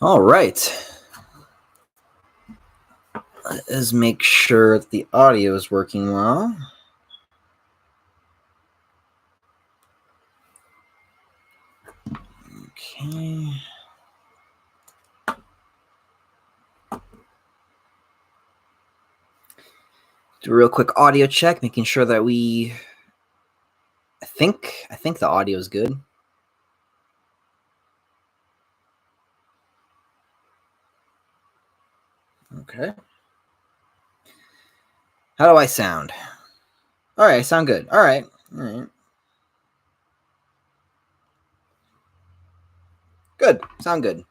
All right. Let's make sure that the audio is working well. Okay. Do a real quick audio check, making sure that I think the audio is good. Okay. How do I sound? All right, I sound good. All right. Good. Sound good.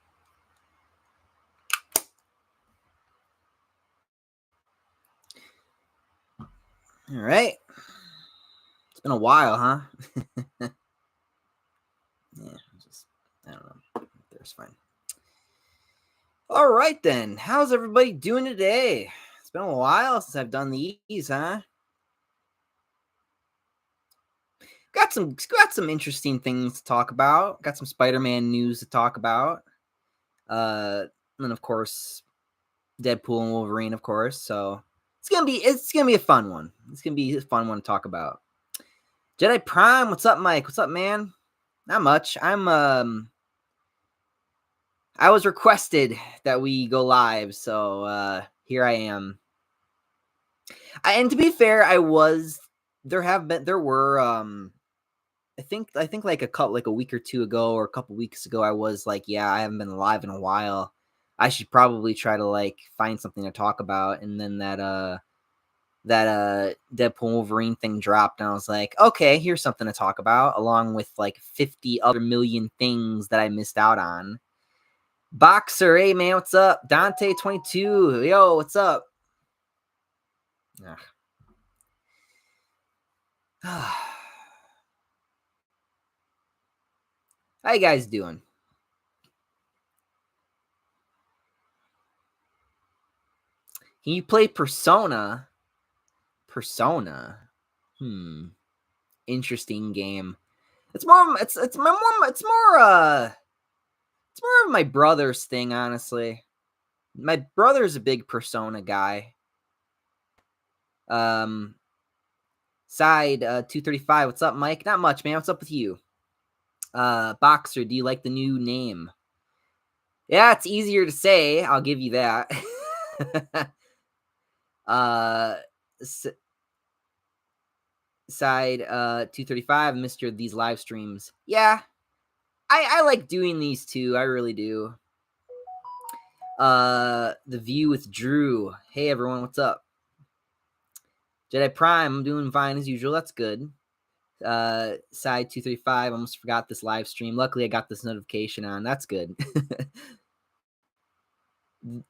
All right. It's been a while, huh? Yeah, I don't know. There's fine. All right then. How's everybody doing today? It's been a while since I've done these, huh? Got some interesting things to talk about. Got some Spider-Man news to talk about. And of course, Deadpool and Wolverine, of course. So it's gonna be a fun one. It's gonna be a fun one to talk about. Jedi Prime, what's up, Mike? What's up, man? Not much. I was requested that we go live, so here I am. And to be fair, I think like a week or two ago or a couple weeks ago, I was like, yeah, I haven't been live in a while. I should probably try to like find something to talk about. And then that Deadpool Wolverine thing dropped, and I was like, okay, here's something to talk about, along with like 50 other million things that I missed out on. Boxer, hey man, what's up? Dante22, yo, what's up? How you guys doing? Can you play Persona? Interesting game. It's more of my brother's thing, honestly. My brother's a big Persona guy. Side 235, what's up, Mike? Not much, man. What's up with you? Boxer, do you like the new name? Yeah, it's easier to say. I'll give you that. Side 235, Mr. These live streams. Yeah, I like doing these too. I really do. The View with Drew. Hey everyone, what's up? Jedi Prime, I'm doing fine as usual. That's good. Side 235, almost forgot this live stream. Luckily, I got this notification on. That's good.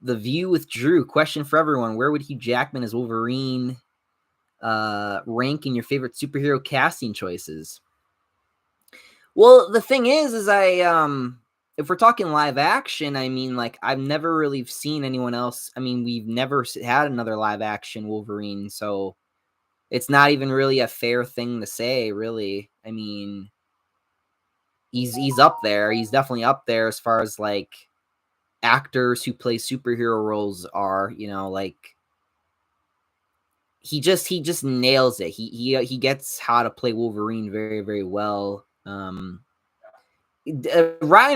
The View with Drew. Question for everyone: where would Hugh Jackman as Wolverine rank in your favorite superhero casting choices? Well, the thing is if we're talking live action, I mean, like, I've never really seen anyone else. I mean, we've never had another live action Wolverine, so it's not even really a fair thing to say, really. I mean, he's up there. He's definitely up there as far as like actors who play superhero roles are. You know, like he just nails it. He gets how to play Wolverine very, very well. Ryan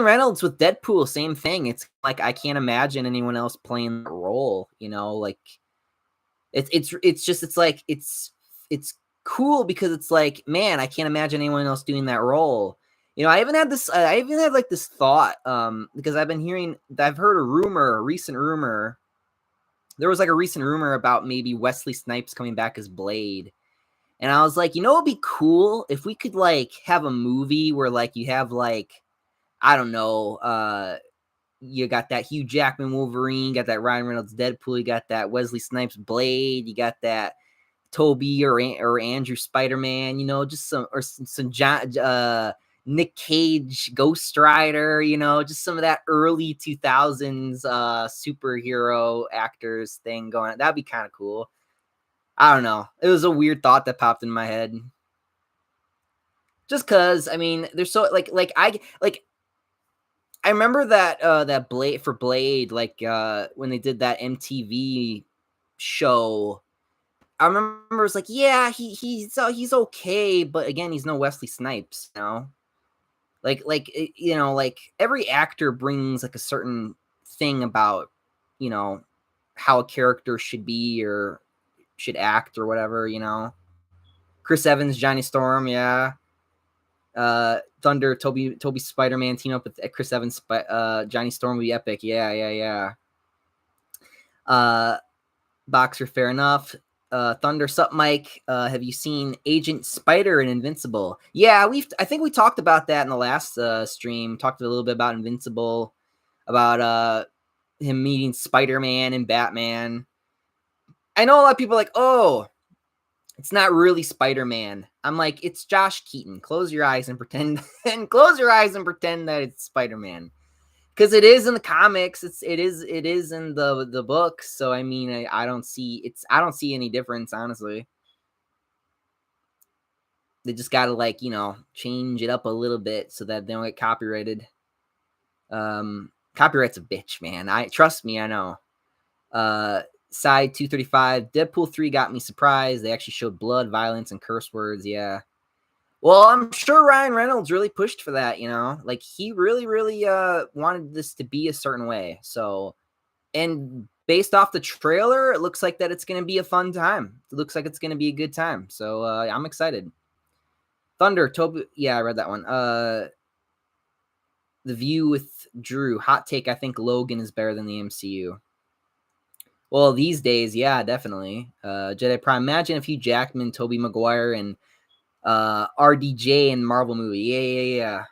Reynolds with Deadpool, same thing. It's like I can't imagine anyone else playing that role. You know, like it's cool because it's like, man, I can't imagine anyone else doing that role. You know, I even had like this thought because I've heard a recent rumor. There was like a recent rumor about maybe Wesley Snipes coming back as Blade. And I was like, you know, it'd be cool if we could like have a movie where like you have like, I don't know, you got that Hugh Jackman Wolverine, you got that Ryan Reynolds Deadpool, you got that Wesley Snipes Blade, you got that Toby or Andrew Spider-Man, you know, just some John, Nick Cage Ghost Rider, you know, just some of that early 2000s superhero actors thing going on. That'd be kind of cool. I don't know. It was a weird thought that popped in my head. Just cuz I mean, there's so like I remember that that Blade, like when they did that MTV show. I remember it was like, yeah, he's okay, but again, he's no Wesley Snipes, you know. You know, like every actor brings like a certain thing about, you know, how a character should be or should act or whatever, you know. Chris Evans, Johnny Storm, yeah. Thunder, Toby Spider-Man team up with Chris Evans, Johnny Storm would be epic. Yeah. Boxer, fair enough. Thunder, sup, Mike? Have you seen Agent Spider and Invincible? Yeah, I think we talked about that in the last stream. Talked a little bit about Invincible, about him meeting Spider-Man and Batman. I know a lot of people are like, oh, it's not really Spider-Man. I'm like, it's Josh Keaton. Close your eyes and pretend that it's Spider-Man. Because it is in the comics, it is in the books. So I mean, I don't see any difference, honestly. They just gotta, like, you know, change it up a little bit so that they don't get copyrighted. Copyright's a bitch, man. Trust me, I know. Side 235, Deadpool 3 got me surprised. They actually showed blood, violence, and curse words. Yeah. Well, I'm sure Ryan Reynolds really pushed for that, you know? Like, he really, really wanted this to be a certain way. So, and based off the trailer, it looks like that it's going to be a fun time. It looks like it's going to be a good time. So, I'm excited. Thunder, Toby, yeah, I read that one. The View with Drew, hot take, I think Logan is better than the MCU. Well, these days, yeah, definitely. Jedi Prime, imagine if Hugh Jackman, Tobey Maguire, and RDJ in Marvel movie. Yeah.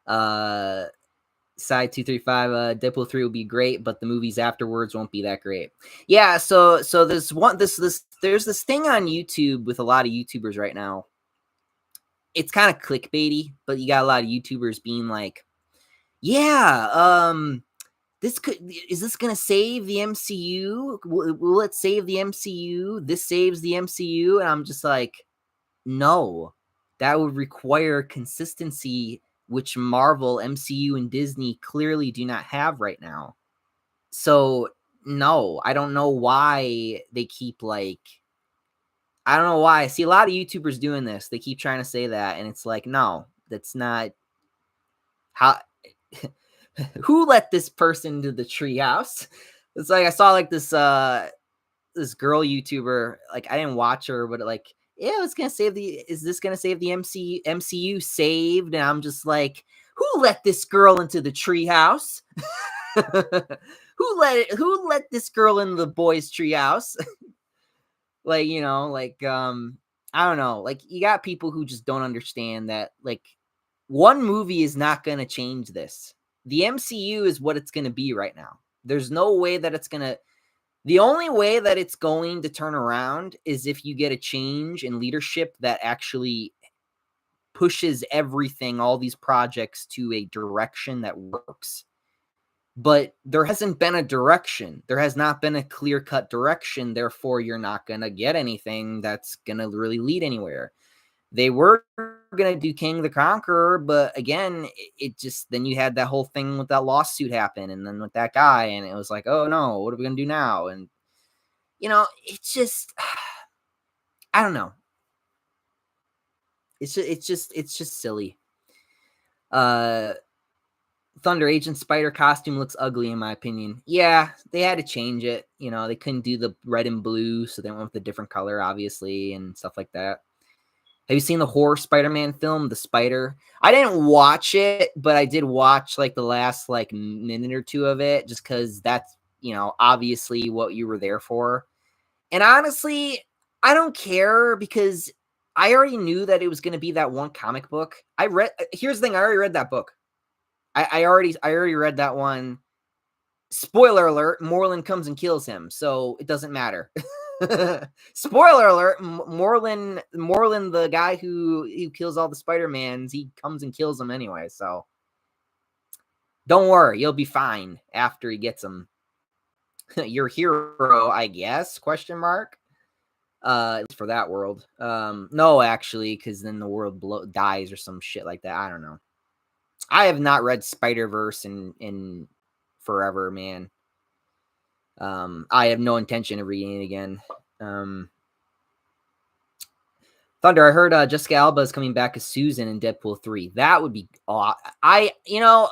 Side 235, Deadpool 3 will be great, but the movies afterwards won't be that great. Yeah, so there's this thing on YouTube with a lot of YouTubers right now. It's kind of clickbaity, but you got a lot of YouTubers being like, yeah, is this gonna save the MCU? Will it save the MCU? This saves the MCU? And I'm just like, no, that would require consistency, which Marvel, MCU, and Disney clearly do not have right now. So, no, I don't know why they keep I don't know why. I see a lot of YouTubers doing this. They keep trying to say that, and it's like, no, that's not how. Who let this person into the treehouse? It's like I saw like this girl YouTuber, like I didn't watch her, but like, yeah, is this gonna save the MCU saved? And I'm just like, who let this girl into the treehouse? Who let this girl in the boys' treehouse? Like, you know, like I don't know. Like, you got people who just don't understand that like one movie is not gonna change this. The MCU is what it's gonna be right now. There's no way that it's gonna. The only way that it's going to turn around is if you get a change in leadership that actually pushes everything, all these projects, to a direction that works. But there hasn't been a direction. There has not been a clear-cut direction. Therefore, you're not going to get anything that's going to really lead anywhere. They were going to do King the Conqueror, but again, it just, then you had that whole thing with that lawsuit happen, and then with that guy, and it was like, oh no, what are we going to do now? And, you know, it's just, I don't know. It's just silly. Thunder, Agent Spider costume looks ugly in my opinion. Yeah, they had to change it. You know, they couldn't do the red and blue, so they went with a different color, obviously, and stuff like that. Have you seen the horror Spider-Man film, The Spider? I didn't watch it, but I did watch like the last like minute or two of it, just because that's, you know, obviously what you were there for. And honestly, I don't care because I already knew that it was going to be that one comic book. Here's the thing, I already read that book. I already read that one. Spoiler alert, Moreland comes and kills him, so it doesn't matter. Spoiler alert, Moreland, the guy who kills all the Spider-Mans, he comes and kills them anyway, so don't worry, you'll be fine after he gets them. Your hero, I guess, question mark. For that world. No, actually, because then the world dies or some shit like that. I don't know. I have not read Spider-Verse in forever, man. I have no intention of reading it again. Thunder, I heard Jessica Alba is coming back as Susan in Deadpool 3. That would be I kind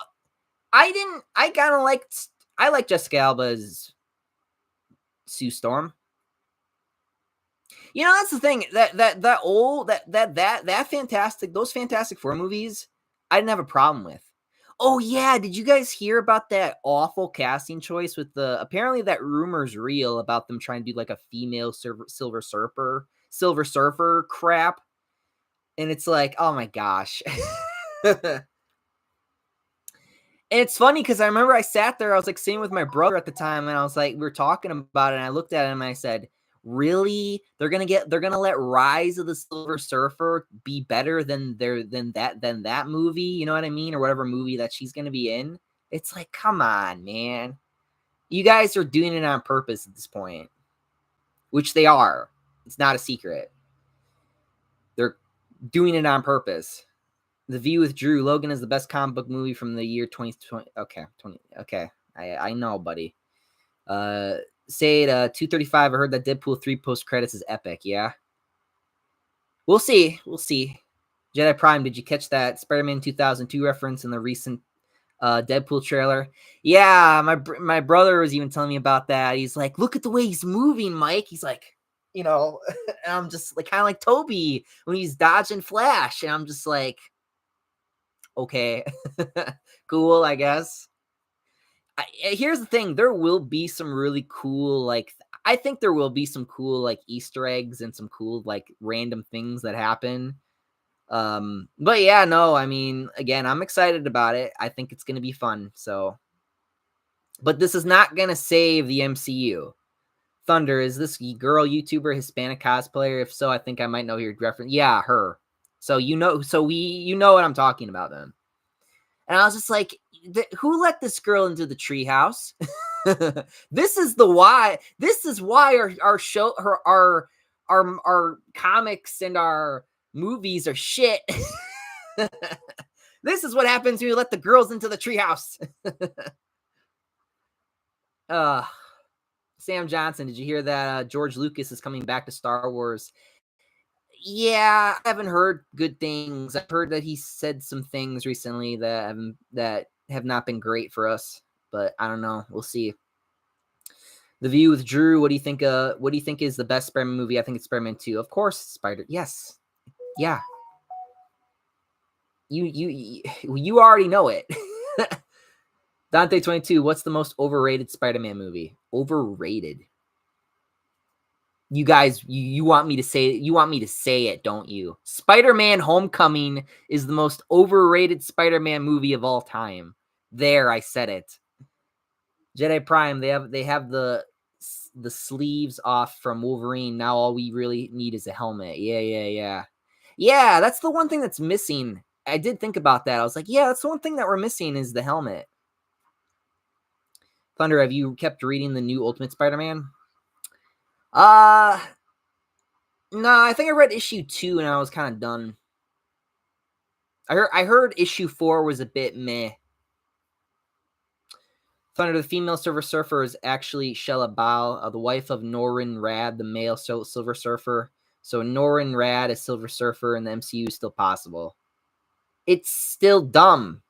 of liked I like Jessica Alba as Sue Storm. That's the thing. That fantastic, those Fantastic Four movies, I didn't have a problem with. Oh yeah, did you guys hear about that awful casting choice with apparently that rumor's real about them trying to do like a female Silver Surfer crap. And it's like, oh my gosh. And it's funny because I remember I sat there, I was like sitting with my brother at the time, and I was like, we were talking about it, and I looked at him and I said, really? They're gonna let Rise of the Silver Surfer be better than that movie, you know what I mean? Or whatever movie that she's gonna be in. It's like, come on, man. You guys are doing it on purpose at this point. Which they are. It's not a secret. They're doing it on purpose. The View with Drew. Logan is the best comic book movie from the year 2020. Okay, 20. Okay, I know, buddy. Say it. 235. I heard that Deadpool 3 post credits is epic. Yeah, we'll see. We'll see. Jedi Prime. Did you catch that Spider-Man 2002 reference in the recent Deadpool trailer? Yeah, my brother was even telling me about that. He's like, look at the way he's moving, Mike. He's like, and I'm just like kind of like Toby when he's dodging Flash, and I'm just like, okay, cool, I guess. Here's the thing. There will be some really cool, I think there will be some cool, Easter eggs and some cool, random things that happen. But yeah, no, I mean, again, I'm excited about it. I think it's going to be fun. So, but this is not going to save the MCU. Thunder, is this girl YouTuber Hispanic cosplayer? If so, I think I might know your reference. Yeah, her. So, you know what I'm talking about then. And I was just like, who let this girl into the treehouse? This is why our show, our comics and our movies are shit. This is what happens when you let the girls into the treehouse. Sam Johnson, did you hear that George Lucas is coming back to Star Wars? Yeah, I haven't heard good things. I've heard that he said some things recently that have not been great for us, but I don't know. We'll see. The View with Drew. What do you think? What do you think is the best Spider-Man movie? I think it's Spider-Man 2. Of course, Yes. Yeah. You already know it. Dante 22. What's the most overrated Spider-Man movie? Overrated. You guys, you want me to say it? You want me to say it, don't you? Spider-Man Homecoming is the most overrated Spider-Man movie of all time. There, I said it. Jedi Prime, they have the sleeves off from Wolverine. Now all we really need is a helmet. Yeah. Yeah, that's the one thing that's missing. I did think about that. I was like, yeah, that's the one thing that we're missing is the helmet. Thunder, have you kept reading the new Ultimate Spider-Man? No, I think I read issue 2 and I was kind of done. I heard issue 4 was a bit meh. Thunder, the female Silver Surfer is actually Shella Baal, the wife of Norrin Rad, the male Silver Surfer. So Norrin Rad is Silver Surfer and the MCU is still possible. It's still dumb.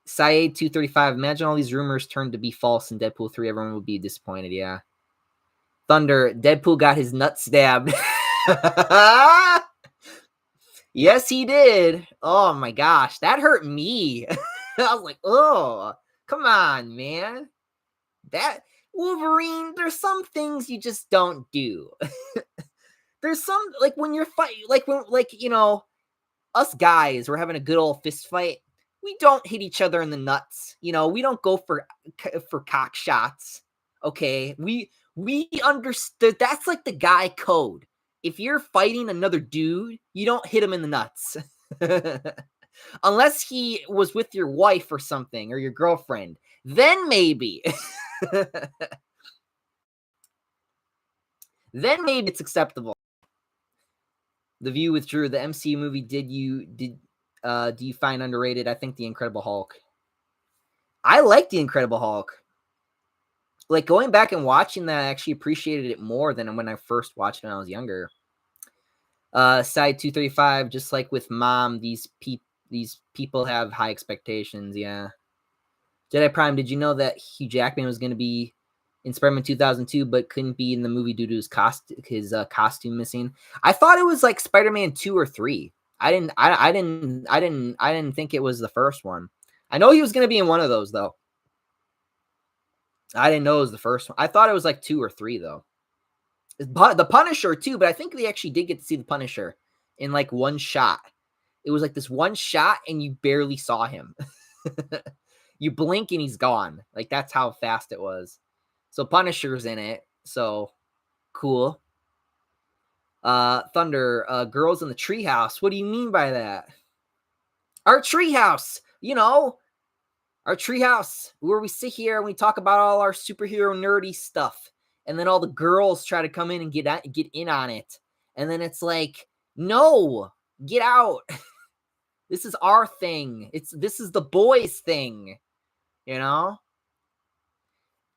Syed 235, imagine all these rumors turned to be false in Deadpool 3. Everyone would be disappointed, yeah. Thunder, Deadpool got his nut stabbed. Yes, he did. Oh my gosh, that hurt me. I was like, oh, come on, man. That Wolverine, there's some things you just don't do. There's some, when you're fighting, us guys, we're having a good old fist fight. We don't hit each other in the nuts. We don't go for cock shots. Okay, we understood. That's like the guy code. If you're fighting another dude, you don't hit him in the nuts. Unless he was with your wife or something, or your girlfriend. Then maybe. Then maybe it's acceptable. The View with Drew, the MCU movie do you find underrated? I think The Incredible Hulk. I like The Incredible Hulk. Like, going back and watching that, I actually appreciated it more than when I first watched it when I was younger. Side 235, just like with Mom, these people have high expectations. Yeah. Jedi Prime, did you know that Hugh Jackman was going to be in Spider-Man 2002, but couldn't be in the movie due to his costume missing? I thought it was like Spider-Man 2 or 3. I didn't think it was the first one. I know he was going to be in one of those though. I didn't know it was the first one. I thought it was like 2 or 3 though. The Punisher too, but I think we actually did get to see the Punisher in like one shot. It was like this one shot and you barely saw him. You blink and he's gone. Like, that's how fast it was. So Punisher's in it. So cool. Thunder, Girls in the Treehouse. What do you mean by that? Our treehouse, our treehouse where we sit here and we talk about all our superhero nerdy stuff. And then all the girls try to come in and get in on it. And then it's like, no, get out. This is our thing. This is the boys' thing.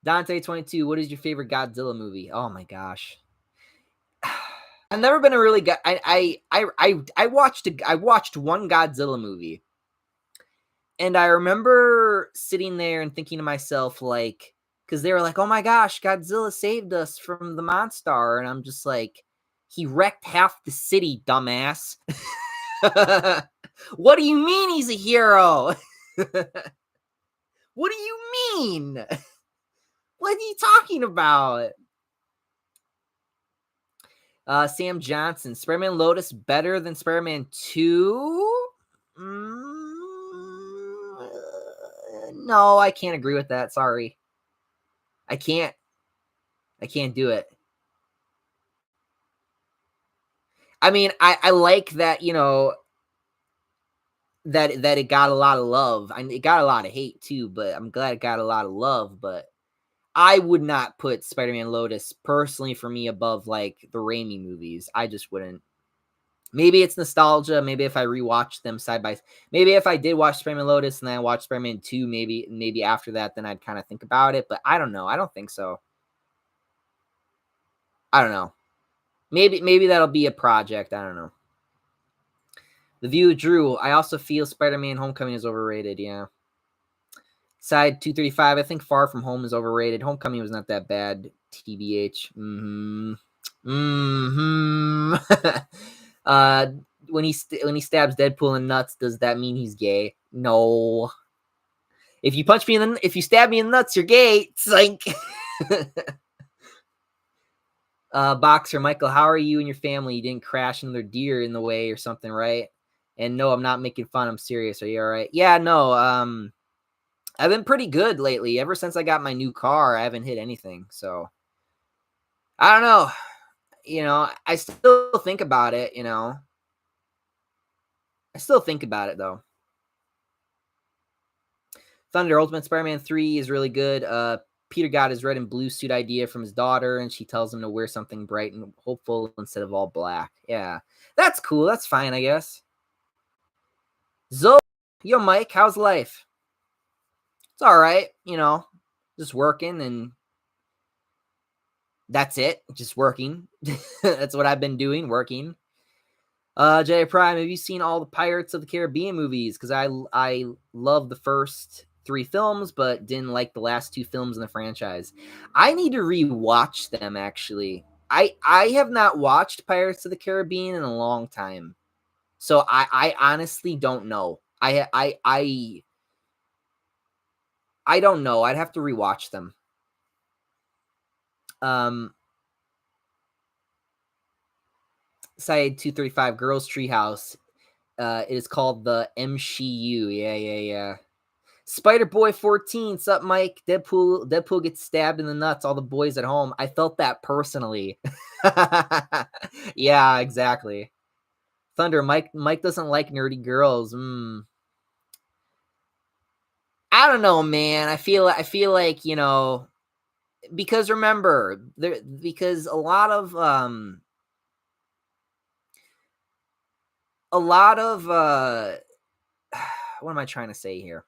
Dante 22, what is your favorite Godzilla movie? Oh my gosh. I've never been a really good. I watched one Godzilla movie, and I remember sitting there and thinking to myself, like, because they were like, "Oh my gosh, Godzilla saved us from the monster," and I'm just like, "He wrecked half the city, dumbass." What do you mean he's a hero? What do you mean? What are you talking about? Sam Johnson, Spider-Man Lotus better than Spider-Man 2? No, I can't agree with that. Sorry. I can't do it. I mean, I like that, that it got a lot of love. It got a lot of hate too, but I'm glad it got a lot of love. But I would not put Spider-Man Lotus personally for me above like the Raimi movies. I just wouldn't. Maybe it's nostalgia. Maybe if I rewatched them side by, maybe if I did watch Spider-Man Lotus and then I watched Spider-Man 2, maybe after that, then I'd kind of think about it. But I don't know. I don't think so. I don't know. Maybe that'll be a project. I don't know. The View of Drew. I also feel Spider-Man Homecoming is overrated. Yeah. Side 235. I think Far From Home is overrated. Homecoming was not that bad. TBH. When he stabs Deadpool in the nuts, does that mean he's gay? No. If you stab me in the nuts, you're gay. It's like. Boxer Michael, how are you and your family? You didn't crash another deer in the way or something, right? And no, I'm not making fun. I'm serious. Are you all right? Yeah, no. I've been pretty good lately. Ever since I got my new car, I haven't hit anything. So I don't know. I still think about it. I still think about it though. Thunder Ultimate Spider-Man 3 is really good. Peter got his red and blue suit idea from his daughter, and she tells him to wear something bright and hopeful instead of all black. Yeah, that's cool. That's fine, I guess. Zo, yo, Mike, how's life? It's all right. Just working, and that's it. Just working. That's what I've been doing, working. Jay Prime, have you seen all the Pirates of the Caribbean movies? Because I love the first 3 films, but didn't like the last 2 films in the franchise. I need to rewatch them, actually. I have not watched Pirates of the Caribbean in a long time. So I honestly don't know. I don't know. I'd have to rewatch them. Side 235, Girls Treehouse. It is called the MCU. Yeah. Spider Boy 14, sup, Mike? Deadpool gets stabbed in the nuts. All the boys at home. I felt that personally. Yeah, exactly. Thunder, Mike doesn't like nerdy girls. I don't know, man. I feel like because remember because a lot of what am I trying to say here?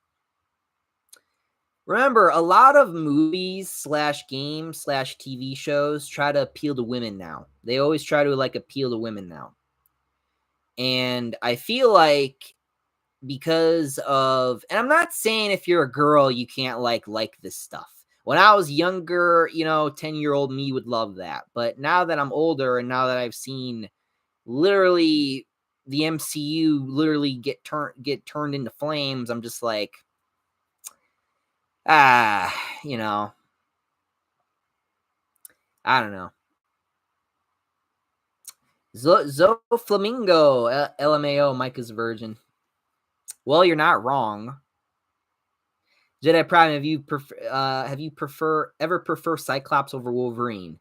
Remember, a lot of movies slash games slash TV shows try to appeal to women now. They always try to like appeal to women now. And I feel like because of, and I'm not saying if you're a girl, you can't like this stuff. When I was younger, 10-year-old me would love that. But now that I'm older and now that I've seen literally the MCU literally get turned into flames, I'm just like, I don't know. Zo Flamingo, LMAO, Mike is a virgin. Well, you're not wrong. Jedi Prime, have you ever prefer Cyclops over Wolverine?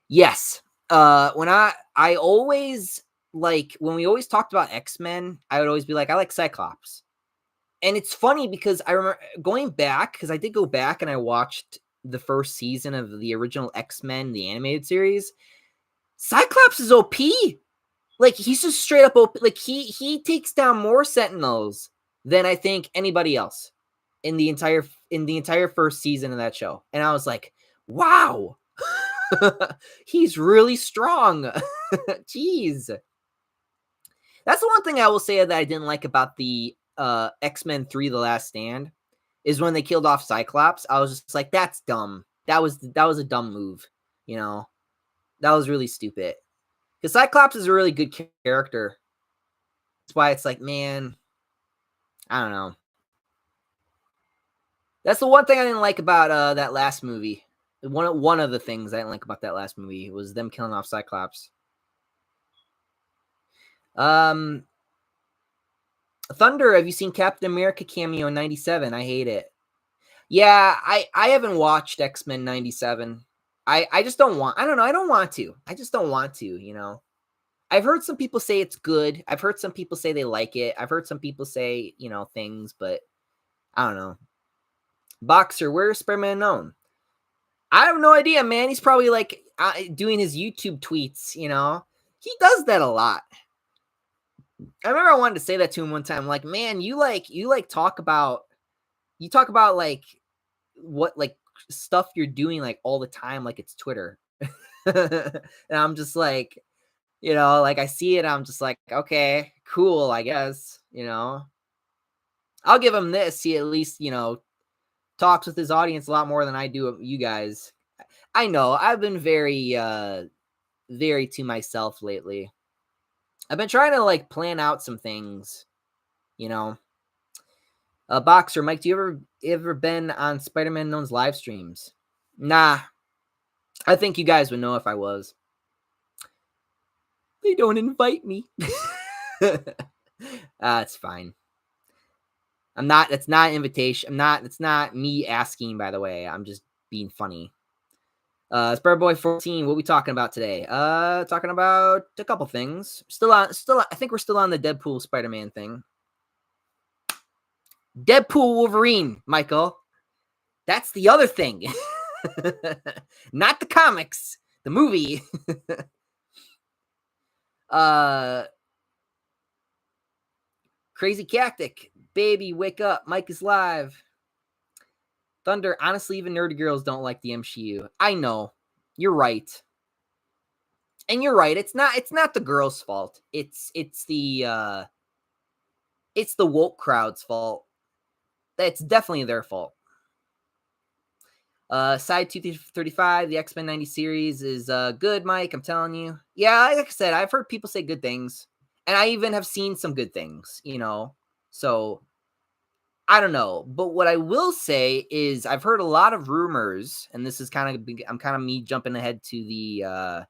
Yes. When I always like when we always talked about X-Men, I would always be like, I like Cyclops. And it's funny because I remember going back, because I did go back and I watched the first season of the original X-Men, the animated series. Cyclops is OP. Like, he's just straight up OP. Like, he takes down more Sentinels than I think anybody else in the entire first season of that show. And I was like, wow. He's really strong. Jeez. That's the one thing I will say that I didn't like about the X-Men 3 The Last Stand is when they killed off Cyclops. I was just like, that's dumb. That was a dumb move, That was really stupid. Because Cyclops is a really good character. That's why it's like, man, I don't know. That's the one thing I didn't like about that last movie. One of the things I didn't like about that last movie was them killing off Cyclops. Thunder, have you seen Captain America cameo in 97? I hate it. Yeah, I haven't watched X-Men 97. I just don't want, I don't know, I don't want to. I just don't want to, I've heard some people say it's good. I've heard some people say they like it. I've heard some people say, things, but I don't know. Boxer, where's Spider-Man known? I have no idea, man. He's probably like doing his YouTube tweets, He does that a lot. I remember I wanted to say that to him one time. Like, man, you talk about like what like stuff you're doing like all the time, like it's Twitter. And I'm just like, like I see it, I'm just like, okay, cool, I guess, I'll give him this. He at least, talks with his audience a lot more than I do you guys. I know I've been very to myself lately. I've been trying to like plan out some things, Boxer, Mike, do you ever been on Spider-Man Known's live streams? Nah. I think you guys would know if I was. They don't invite me. It's fine. It's not an invitation. It's not me asking, by the way. I'm just being funny. Spider-Boy 14, what are we talking about today? Talking about a couple things. I think we're still on the Deadpool Spider-Man thing. Deadpool Wolverine, Michael. That's the other thing. Not the comics. The movie. Crazy Cactic. Baby, wake up. Mike is live. Thunder, honestly, even nerdy girls don't like the MCU. I know. You're right. And you're right. It's not the girls' fault. It's the woke crowd's fault. That's definitely their fault. Side 235, the X-Men 90 series is good, Mike. I'm telling you. Yeah, like I said, I've heard people say good things. And I even have seen some good things, So, I don't know. But what I will say is I've heard a lot of rumors, and this is me jumping ahead to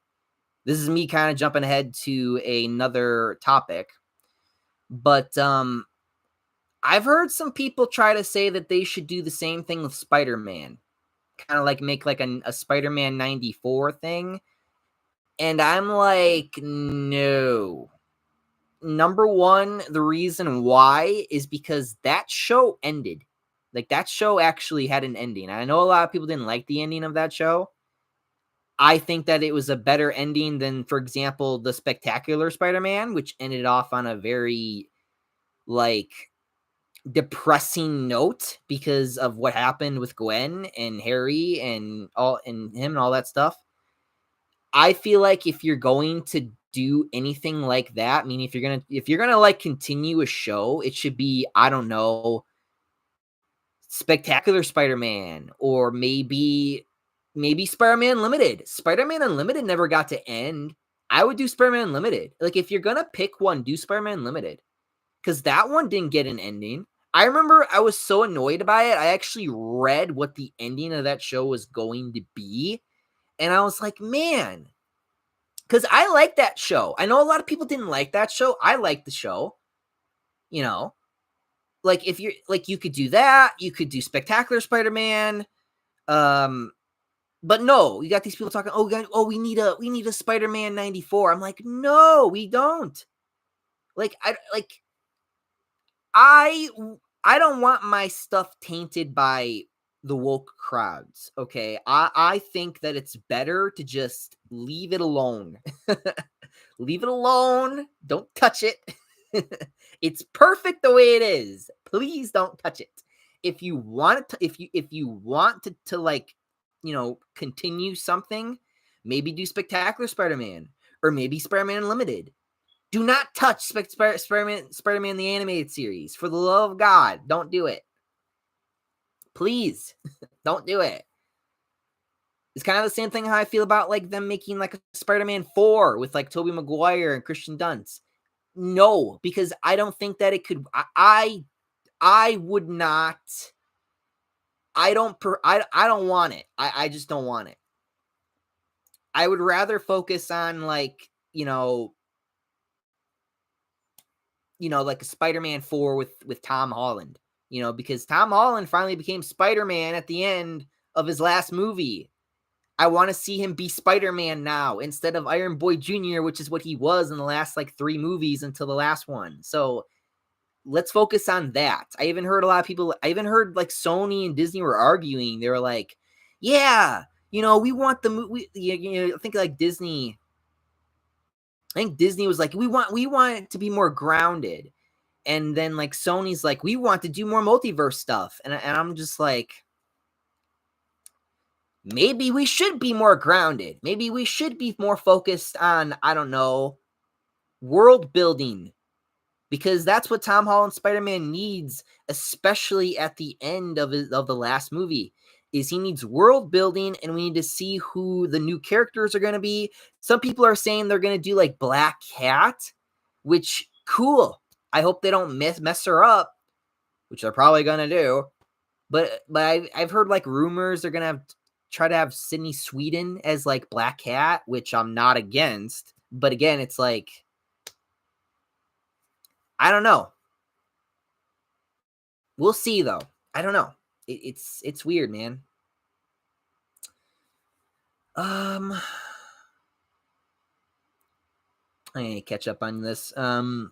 this is me kind of jumping ahead to another topic. But I've heard some people try to say that they should do the same thing with Spider-Man. Kind of like make like a Spider-Man 94 thing. And I'm like, no. Number one, the reason why is because that show ended. Like, that show actually had an ending. I know a lot of people didn't like the ending of that show. I think that it was a better ending than, for example, the Spectacular Spider-Man, which ended off on a very, like, depressing note because of what happened with Gwen and Harry and him and all that stuff. I feel like if you're going to do anything like that, meaning if you're gonna like continue a show, it should be, I don't know, Spectacular Spider-Man, or maybe Spider-Man Unlimited. Spider-Man Unlimited never got to end. I would do Spider-Man Unlimited. Like, if you're gonna pick one, do Spider-Man Unlimited, because that one didn't get an ending. I remember I was so annoyed by it. I actually read what the ending of that show was going to be, and I was like, man, because I like that show. I know a lot of people didn't like that show. I like the show. You know, like, if you're like, you could do that. You could do Spectacular Spider-Man. But no, you got these people talking, oh god, we need a Spider-Man 94. I'm like, no, we don't. I don't want my stuff tainted by the woke crowds. Okay. I think that it's better to just leave it alone. Leave it alone. Don't touch it. It's perfect the way it is. Please don't touch it. If you want to, if you want to like, continue something, maybe do Spectacular Spider-Man, or maybe Spider-Man Unlimited. Do not touch Spider-Man the animated series. For the love of God, don't do it. Please, don't do it. It's kind of the same thing how I feel about like them making like a Spider-Man 4 with like Tobey Maguire and Christian Dunst. No, because I don't think that it could. I would not. I don't want it. I just don't want it. I would rather focus on like, like a Spider-Man 4 with Tom Holland, because Tom Holland finally became Spider-Man at the end of his last movie. I want to see him be Spider-Man now instead of Iron Boy Jr., which is what he was in the last like 3 movies until the last one. So let's focus on that. I even heard a lot of people, I even heard like Sony and Disney were arguing. They were like, yeah, we want the movie. I think like Disney, I think Disney was like, we want it to be more grounded. And then like Sony's like, we want to do more multiverse stuff. And I'm just like, maybe we should be more grounded. Maybe we should be more focused on, I don't know, world building. Because that's what Tom Holland Spider-Man needs, especially at the end of the last movie, is he needs world building, and we need to see who the new characters are going to be. Some people are saying they're going to do like Black Cat, which, cool. I hope they don't mess her up, which they're probably going to do. But I've heard like rumors they're going to try to have Sydney Sweden as like Black Cat, which I'm not against. But again, it's like, I don't know. We'll see, though. I don't know. It's weird, man. I need to catch up on this. Oh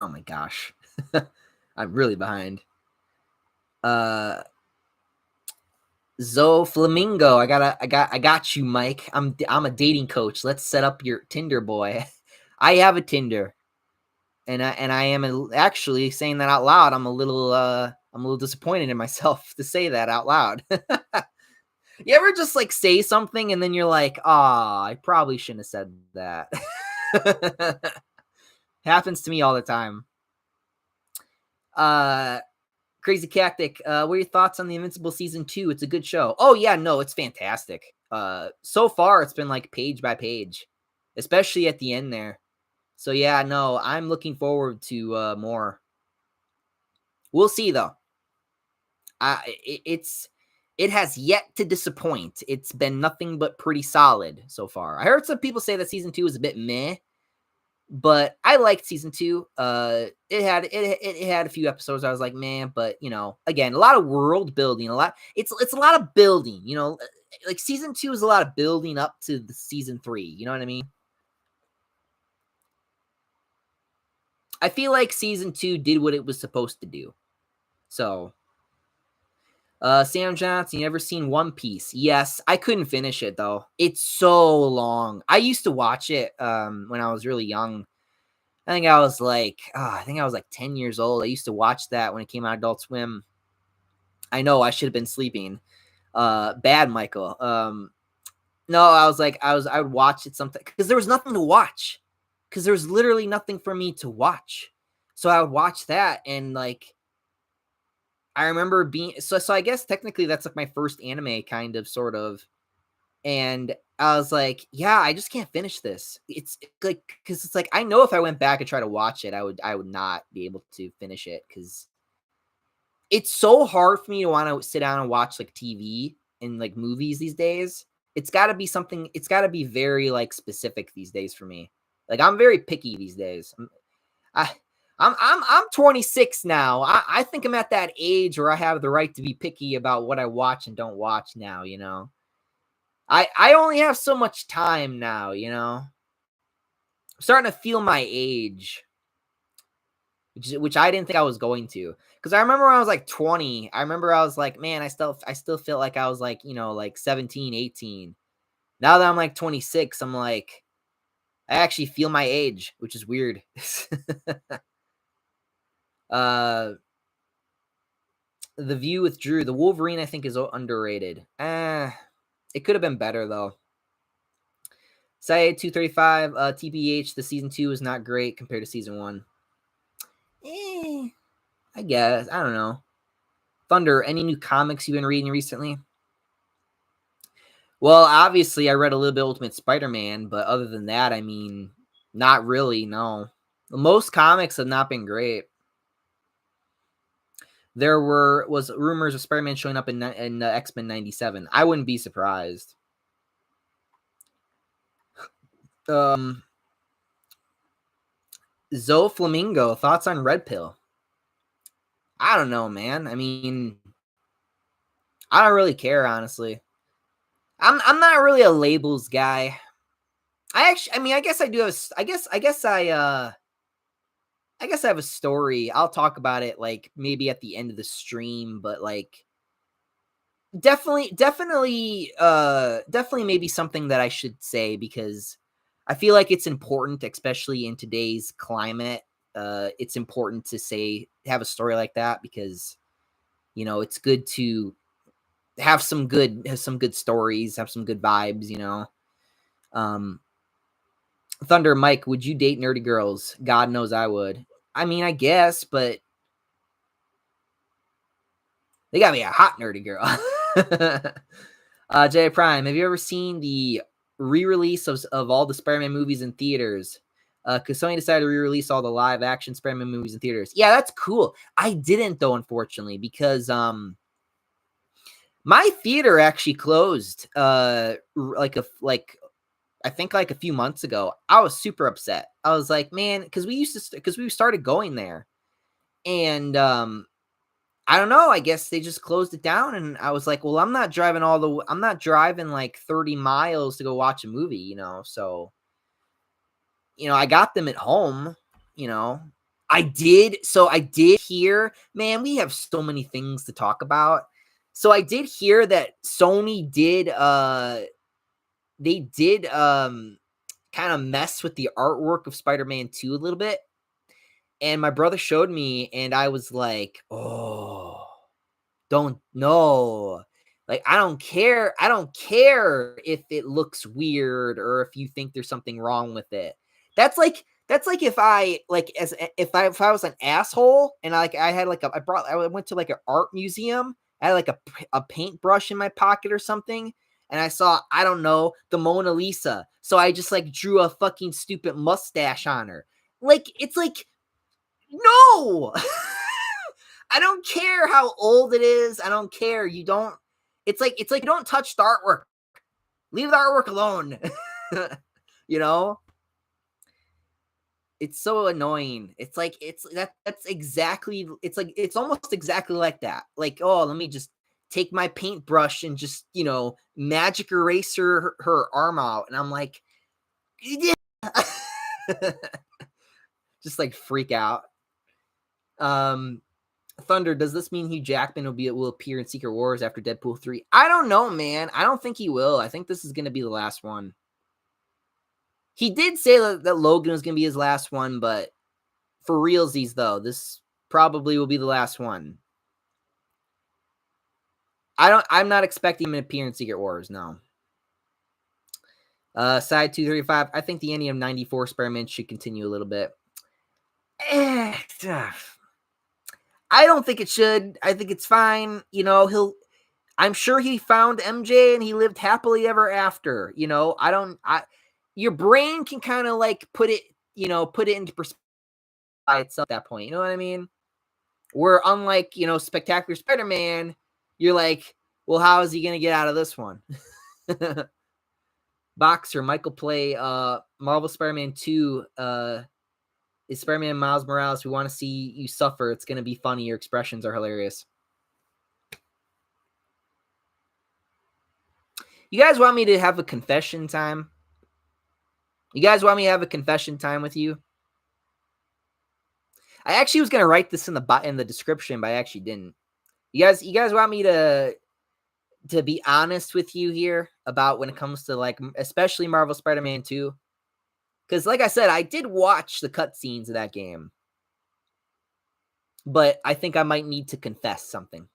my gosh. I'm really behind. Zoe Flamingo, I got you, Mike. I'm a dating coach. Let's set up your Tinder, boy. I have a Tinder, and I am actually saying that out loud. I'm a little disappointed in myself to say that out loud. You ever just like say something and then you're like, I probably shouldn't have said that. Happens to me all the time. Crazy Cactic, what are your thoughts on the Invincible season 2? It's a good show. Oh yeah, no, it's fantastic. So far it's been like page by page, especially at the end there. So yeah, no, I'm looking forward to more. We'll see though. It has yet to disappoint. It's been nothing but pretty solid so far. I heard some people say that season 2 is a bit meh, but I liked season 2. It had a few episodes I was like, man, but again, a lot of world building, it's a lot of building, like season 2 is a lot of building up to the season 3. You know what I mean? I feel like season 2 did what it was supposed to do. So, Sam Johnson, you ever seen One Piece? Yes, I couldn't finish it though. It's so long. I used to watch it when I was really young. I think I was like 10 years old. I used to watch that when it came out Adult Swim. I know I should have been sleeping. Bad Michael. No, I would watch it something because there was nothing to watch. Because there was literally nothing for me to watch. So I would watch that and like I remember being so I guess technically that's like my first anime kind of sort of. And I was like, yeah, I just can't finish this. It's like because it's like I know if I went back and tried to watch it, I would not be able to finish it because it's so hard for me to want to sit down and watch like TV and like movies these days. It's got to be something. It's got to be very like specific these days for me. Like I'm very picky these days. I, I'm 26 now. I think I'm at that age where I have the right to be picky about what I watch and don't watch now. You know, I only have so much time now. You know, I'm starting to feel my age. Which I didn't think I was going to, because I remember when I was like 20, I remember I was like, man, I still feel like I was like, you know, like 17, 18. Now that I'm like 26, I'm like, I actually feel my age, which is weird. uh, the View with Drew, the Wolverine, I think is underrated. It could have been better though. Say 235, TBH, the season 2 is not great compared to season 1. I guess I don't know. Thunder, any new comics you've been reading recently? Well, obviously, I read a little bit Ultimate Spider-Man, but other than that, I mean, not really, no. Most comics have not been great. There was rumors of Spider-Man showing up in X-Men 97. I wouldn't be surprised. Zoe Flamingo, thoughts on Red Pill? I don't know, man. I mean, I don't really care, honestly. I'm not really a labels guy. I mean, I guess I do have. I guess I have a story. I'll talk about it like maybe at the end of the stream, but like definitely maybe something that I should say because I feel like it's important, especially in today's climate. It's important to have a story like that because you know it's good to have some good stories, have some good vibes, you know. Um Thunder Mike, would you date nerdy girls? God knows I would. I mean, I guess, but they gotta be a hot nerdy girl. J Prime, have you ever seen the re-release of all the Spider-Man movies in theaters? Because Sony decided to re-release all the live-action Spider-Man movies in theaters. Yeah, that's cool. I didn't though, unfortunately, because my theater actually closed. I think like a few months ago. I was super upset. I was like, man, because we started going there, and I don't know. I guess they just closed it down, and I was like, well, I'm not driving like 30 miles to go watch a movie, you know. So, you know, I got them at home, you know. I did hear, man, we have so many things to talk about. So I did hear that Sony did they did kind of mess with the artwork of Spider-Man 2 a little bit. And my brother showed me, and I was like, oh, don't know. Like, I don't care. I don't care if it looks weird or if you think there's something wrong with it. That's like if I like as if I was an asshole and I had like I went to like an art museum. I had like a paintbrush in my pocket or something, and I saw, I don't know, the Mona Lisa. So I just like drew a fucking stupid mustache on her. Like, it's like, no, I don't care how old it is. I don't care. It's like you don't touch the artwork. Leave the artwork alone. You know? It's so annoying. It's like that's exactly, it's like it's almost exactly like that. Like, oh, let me just take my paintbrush and just, you know, magic eraser her arm out. And I'm like, yeah. Just like freak out. Thunder, does this mean Hugh Jackman will appear in Secret Wars after Deadpool 3? I don't know, man. I don't think he will. I think this is going to be the last one. He did say that Logan was going to be his last one, but for realsies, though, this probably will be the last one. I'm not expecting him to appear in Secret Wars, no. Side 235, I think the ending of 94 Spider-Man should continue a little bit. I don't think it should. I think it's fine. You know, I'm sure he found MJ and he lived happily ever after. You know, your brain can kind of like put it into perspective by itself at that point. You know what I mean? Where unlike, Spectacular Spider-Man, you're like, well, how is he going to get out of this one? Boxer, Michael play Marvel Spider-Man 2 is Spider-Man Miles Morales. We want to see you suffer. It's going to be funny. Your expressions are hilarious. You guys want me to have a confession time? You guys want me to have a confession time with you? I actually was going to write this in the description, but I actually didn't. You guys want me to be honest with you here about when it comes to, like, especially Marvel Spider-Man 2? Because, like I said, I did watch the cutscenes of that game. But I think I might need to confess something.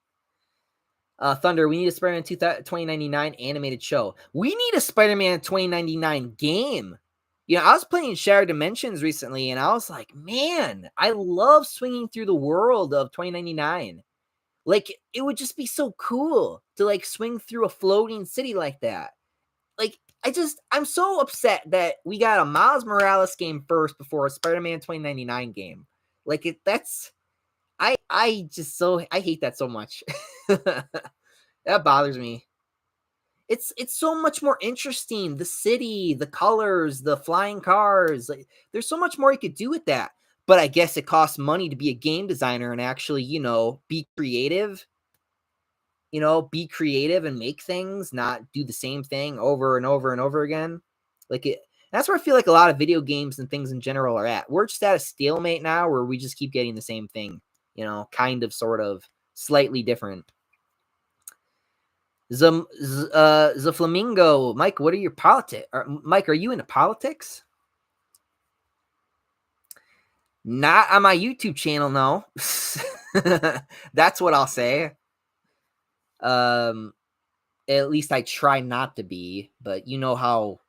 Thunder, we need a Spider-Man 2099 animated show. We need a Spider-Man 2099 game. You know, I was playing Shattered Dimensions recently, and I was like, man, I love swinging through the world of 2099. Like, it would just be so cool to, like, swing through a floating city like that. Like, I'm so upset that we got a Miles Morales game first before a Spider-Man 2099 game. Like, I hate that so much. That bothers me. It's so much more interesting. The city, the colors, the flying cars. Like, there's so much more you could do with that. But I guess it costs money to be a game designer and actually, be creative. Be creative and make things, not do the same thing over and over and over again. That's where I feel like a lot of video games and things in general are at. We're just at a stalemate now where we just keep getting the same thing, kind of, sort of, slightly different. The Flamingo, Mike, what are your politics? Mike, are you into politics? Not on my YouTube channel, no. That's what I'll say. At least I try not to be, but you know how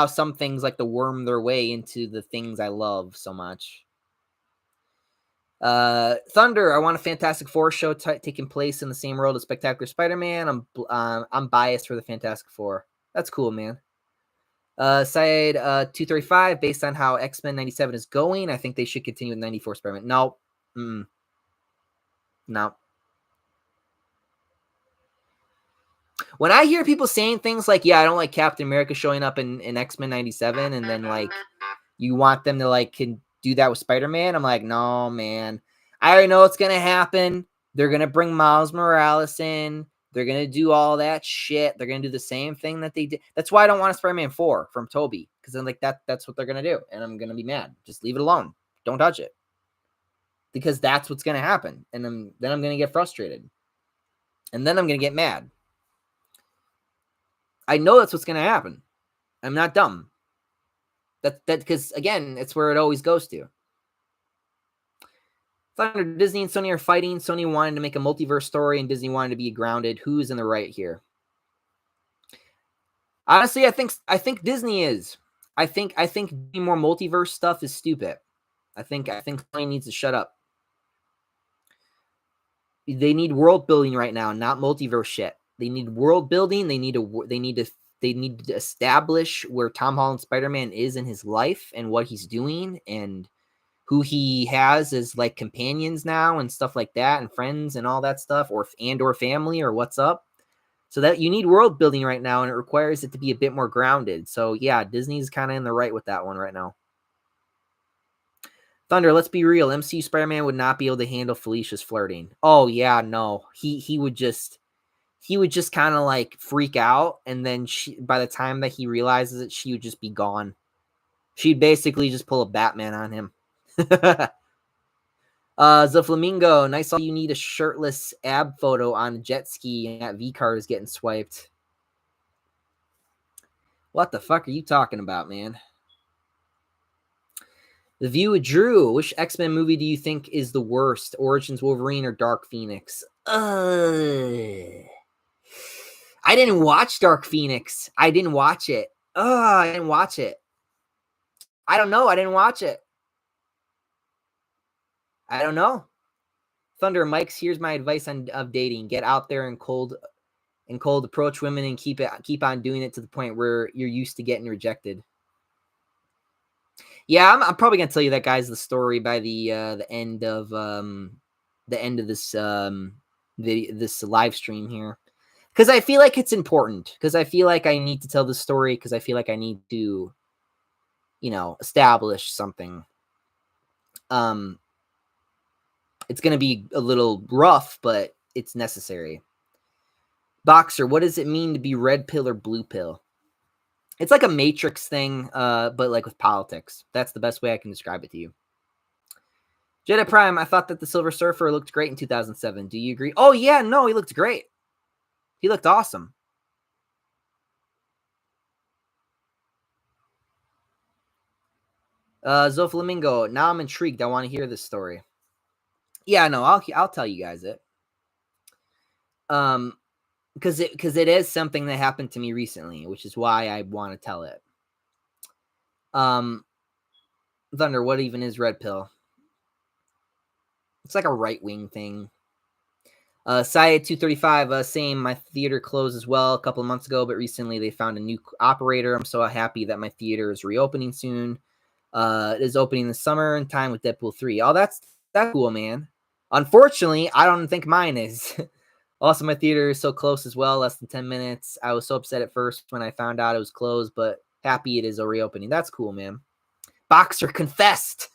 some things like to worm their way into the things I love so much. Thunder, I want a Fantastic Four show taking place in the same world as Spectacular Spider-Man. I'm biased for the Fantastic Four. That's cool, man. Side 235, based on how X-Men 97 is going, I think they should continue with 94 Spider-Man. No. No. When I hear people saying things like, yeah, I don't like Captain America showing up in X-Men 97, and then, like, you want them to, like, can do that with Spider-Man, I'm like, no, man. I already know what's going to happen. They're going to bring Miles Morales in. They're going to do all that shit. They're going to do the same thing that they did. That's why I don't want a Spider-Man 4 from Toby, because I'm like, that's what they're going to do, and I'm going to be mad. Just leave it alone. Don't touch it. Because that's what's going to happen, and then I'm going to get frustrated. And then I'm going to get mad. I know that's what's going to happen. I'm not dumb. That because, again, it's where it always goes to. Thunder, Disney and Sony are fighting. Sony wanted to make a multiverse story, and Disney wanted to be grounded. Who's in the right here? Honestly, I think Disney is. I think more multiverse stuff is stupid. I think Sony needs to shut up. They need world building right now, not multiverse shit. They need world building. They need to establish where Tom Holland Spider-Man is in his life and what he's doing and who he has as, like, companions now and stuff like that, and friends and all that stuff, or family, or what's up. So that you need world building right now, and it requires it to be a bit more grounded. So yeah, Disney's kind of in the right with that one right now. Thunder, let's be real. MCU Spider-Man would not be able to handle Felicia's flirting. Oh yeah, no. He would just kind of, like, freak out, and then by the time that he realizes it, she would just be gone. She'd basically just pull a Batman on him. The Flamingo, nice. All you need a shirtless ab photo on a jet ski, and that V card is getting swiped. What the fuck are you talking about, man? The View with Drew. Which X-Men movie do you think is the worst? Origins Wolverine or Dark Phoenix? I didn't watch Dark Phoenix. I didn't watch it. I didn't watch it. I don't know. I didn't watch it. I don't know. Thunder Mike's, here's my advice of dating. Get out there and cold approach women and keep on doing it to the point where you're used to getting rejected. Yeah, I'm probably gonna tell you that, guys, the story by the end of this video, this live stream here, because I feel like it's important, because I feel like I need to tell the story, because I feel like I need to, establish something. It's gonna be a little rough, but it's necessary. Boxer, what does it mean to be red pill or blue pill? It's like a Matrix thing, but like with politics. That's the best way I can describe it to you. Jedi Prime, I thought that the Silver Surfer looked great in 2007. Do you agree? Oh, yeah, no, he looked great. He looked awesome. Zoflamingo, now I'm intrigued. I want to hear this story. Yeah, no, I'll tell you guys it. Because it is something that happened to me recently, which is why I want to tell it. Thunder, what even is red pill? It's like a right-wing thing. Syed 235, same. My theater closed as well a couple of months ago, but recently they found a new operator. I'm so happy that my theater is reopening soon. It is opening this summer in time with Deadpool 3. Oh, that's cool, man. Unfortunately, I don't think mine is. Also, my theater is so close as well, less than 10 minutes. I was so upset at first when I found out it was closed, but happy it is a reopening. That's cool, man. Boxer confessed.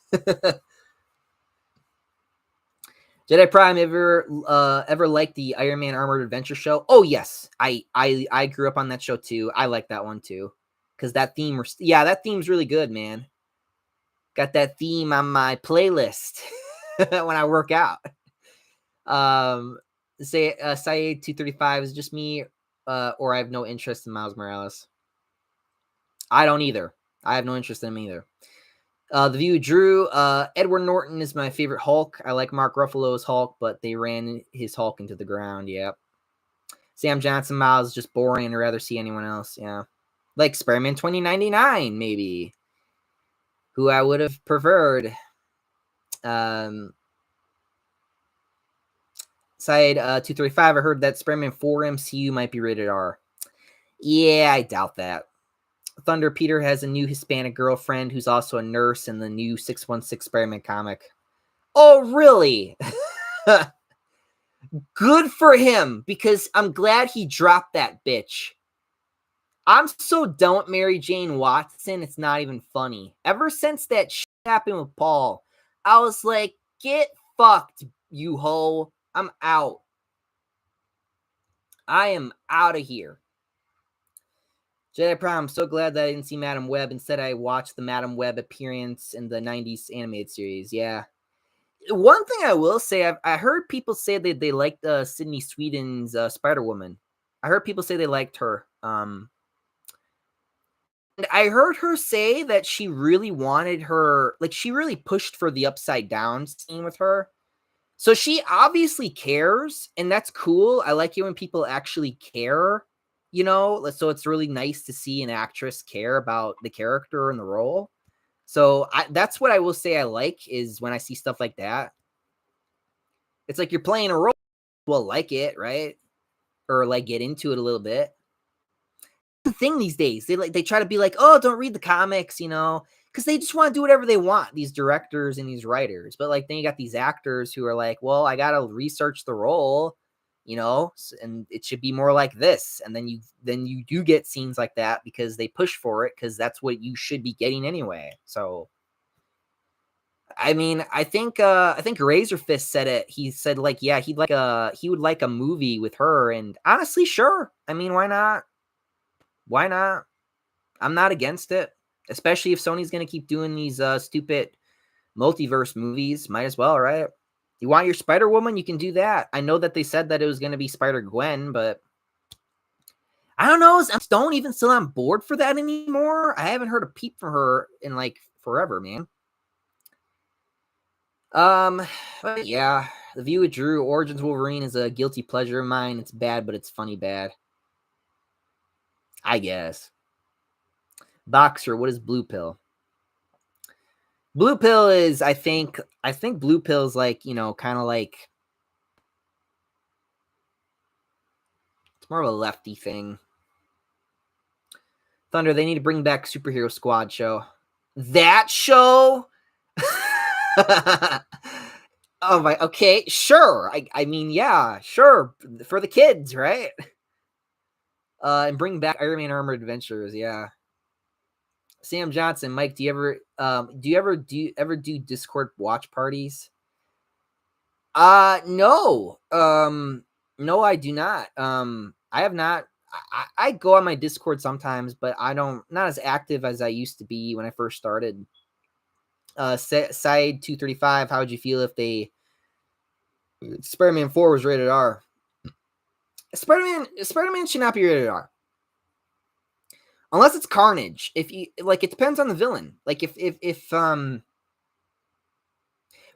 Jedi Prime, ever liked the Iron Man Armored Adventure show? Oh yes, I grew up on that show too. I like that one too, because that theme, that theme's really good, man. Got that theme on my playlist when I work out. Say Syed 235 is just me, or I have no interest in Miles Morales. I don't either. I have no interest in him either. The View Drew, Edward Norton is my favorite Hulk. I like Mark Ruffalo's Hulk, but they ran his Hulk into the ground. Yep. Sam Johnson Miles is just boring. I'd rather see anyone else. Yeah. Like Spider-Man 2099, maybe. Who I would have preferred. Side 235, I heard that Spider-Man 4 MCU might be rated R. Yeah, I doubt that. Thunder Peter has a new Hispanic girlfriend who's also a nurse in the new 616 Spider-Man comic. Oh, really? Good for him, because I'm glad he dropped that bitch. I'm so don't Mary Jane Watson, it's not even funny. Ever since that shit happened with Paul, I was like, get fucked, you hoe. I'm out. I am out of here. Jedi Prime, I'm so glad that I didn't see Madam Web. Instead, I watched the Madam Web appearance in the 90s animated series. Yeah. One thing I will say, I heard people say that they liked Sydney Sweden's Spider-Woman. I heard people say they liked her. And I heard her say that she really wanted her, like she really pushed for the upside down scene with her. So she obviously cares, and that's cool. I like it when people actually care. So it's really nice to see an actress care about the character and the role. So that's what I will say I like, is when I see stuff like that. It's like you're playing a role, well, like it, right? Or like get into it a little bit. The thing these days, they try to be like, oh, don't read the comics, because they just want to do whatever they want, these directors and these writers. But like then you got these actors who are like, well, I got to research the role. And it should be more like this. And then you do get scenes like that because they push for it, because that's what you should be getting anyway. So, I mean, I think Razor Fist said it. He said like, yeah, he would like a movie with her. And honestly, sure. I mean, why not? Why not? I'm not against it, especially if Sony's going to keep doing these stupid multiverse movies. Might as well, right? You want your Spider-Woman? You can do that. I know that they said that it was going to be Spider-Gwen, but I don't know. Is Emma Stone even still on board for that anymore? I haven't heard a peep from her in like forever, man. But yeah, The View with Drew, Origins Wolverine is a guilty pleasure of mine. It's bad, but it's funny bad. I guess. Boxer, what is Blue Pill? Blue Pill is, I think Blue Pill is like, kind of like, it's more of a lefty thing. Thunder, they need to bring back Superhero Squad show. That show? Oh my, okay, sure. I mean, yeah, sure. For the kids, right? And bring back Iron Man Armored Adventures, yeah. Sam Johnson, Mike, do you ever do Discord watch parties? No. No, I do not. I have not. I go on my Discord sometimes, but not as active as I used to be when I first started. Side 235, how would you feel if Spider-Man 4 was rated R? Spider-Man should not be rated R. Unless it's Carnage. If you like, it depends on the villain. Like if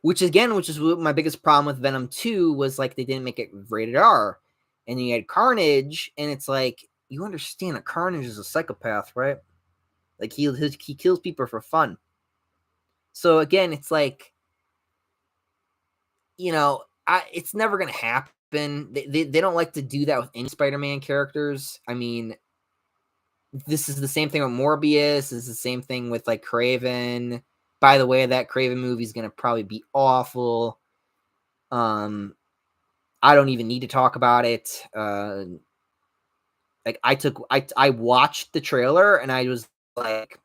which is my biggest problem with Venom 2 was like they didn't make it rated R. And you had Carnage, and it's like, you understand that Carnage is a psychopath, right? Like he kills people for fun. So again, it's like, it's never gonna happen. They don't like to do that with any Spider-Man characters. I mean, this is the same thing with Morbius. This is the same thing with like Craven. By the way, that Craven movie is gonna probably be awful. I don't even need to talk about it. Like I watched the trailer and I was like,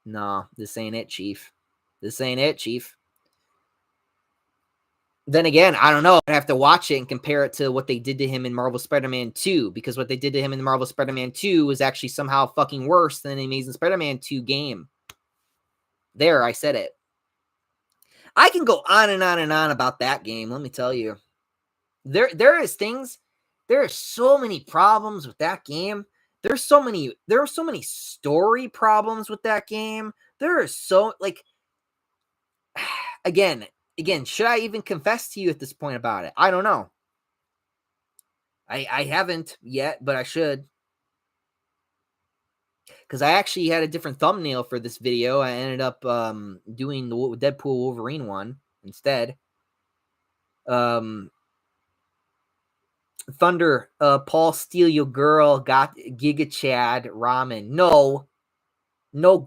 no, this ain't it, Chief. This ain't it, Chief. Then again, I don't know. I have to watch it and compare it to what they did to him in Marvel Spider-Man 2, because what they did to him in the Marvel Spider-Man 2 was actually somehow fucking worse than the Amazing Spider-Man 2 game. There, I said it. I can go on and on and on about that game, let me tell you. There are so many problems with that game. There are so many story problems with that game. There are so, like, again, should I even confess to you at this point about it? I don't know. I haven't yet, but I should. Because I actually had a different thumbnail for this video. I ended up doing the Deadpool Wolverine one instead. Thunder, Paul Steal Your Girl got Giga Chad ramen. No,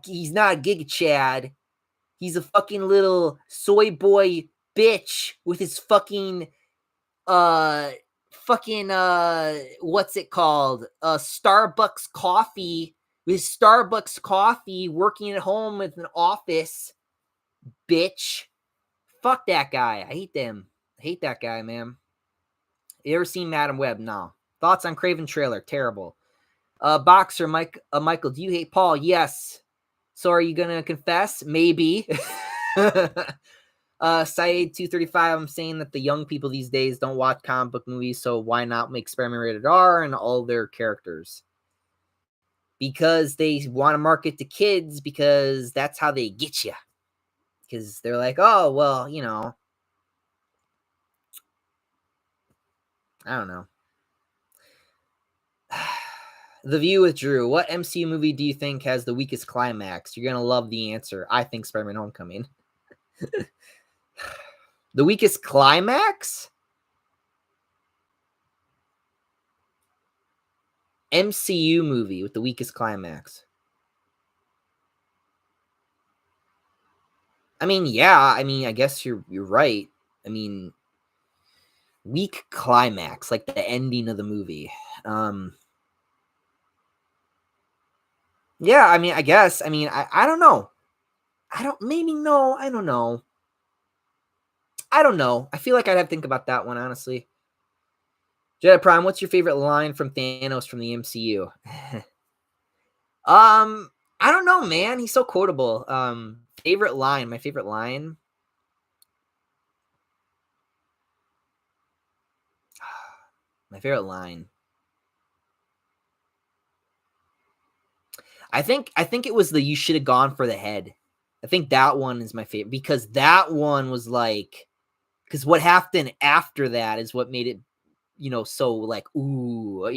he's not Giga Chad. He's a fucking little soy boy bitch with his fucking what's it called? Starbucks coffee, with Starbucks coffee, working at home with an office, bitch. Fuck that guy. I hate them. I hate that guy, man. You ever seen Madam Web? No. Thoughts on Craven trailer? Terrible. Boxer Michael, do you hate Paul? Yes. So are you gonna confess? Maybe. Saeed 235, I'm saying that the young people these days don't watch comic book movies, so why not make Spider-Man rated R and all their characters? Because they want to market to kids, because that's how they get you. Because they're like, oh, well, I don't know. The View with Drew. What MCU movie do you think has the weakest climax? You're going to love the answer. I think Spider-Man Homecoming. The weakest climax? MCU movie with the weakest climax. I mean, yeah. I mean, I guess you're right. I mean, weak climax, like the ending of the movie. Yeah, I mean, I guess. I mean, I don't know. I don't know. I don't know. I feel like I'd have to think about that one, honestly. Jedi Prime, what's your favorite line from Thanos from the MCU? I don't know, man. He's so quotable. Favorite line. My favorite line. My favorite line. I think it was the "you should have gone for the head." I think that one is my favorite because that one was like, because what happened after that is what made it, so like, ooh,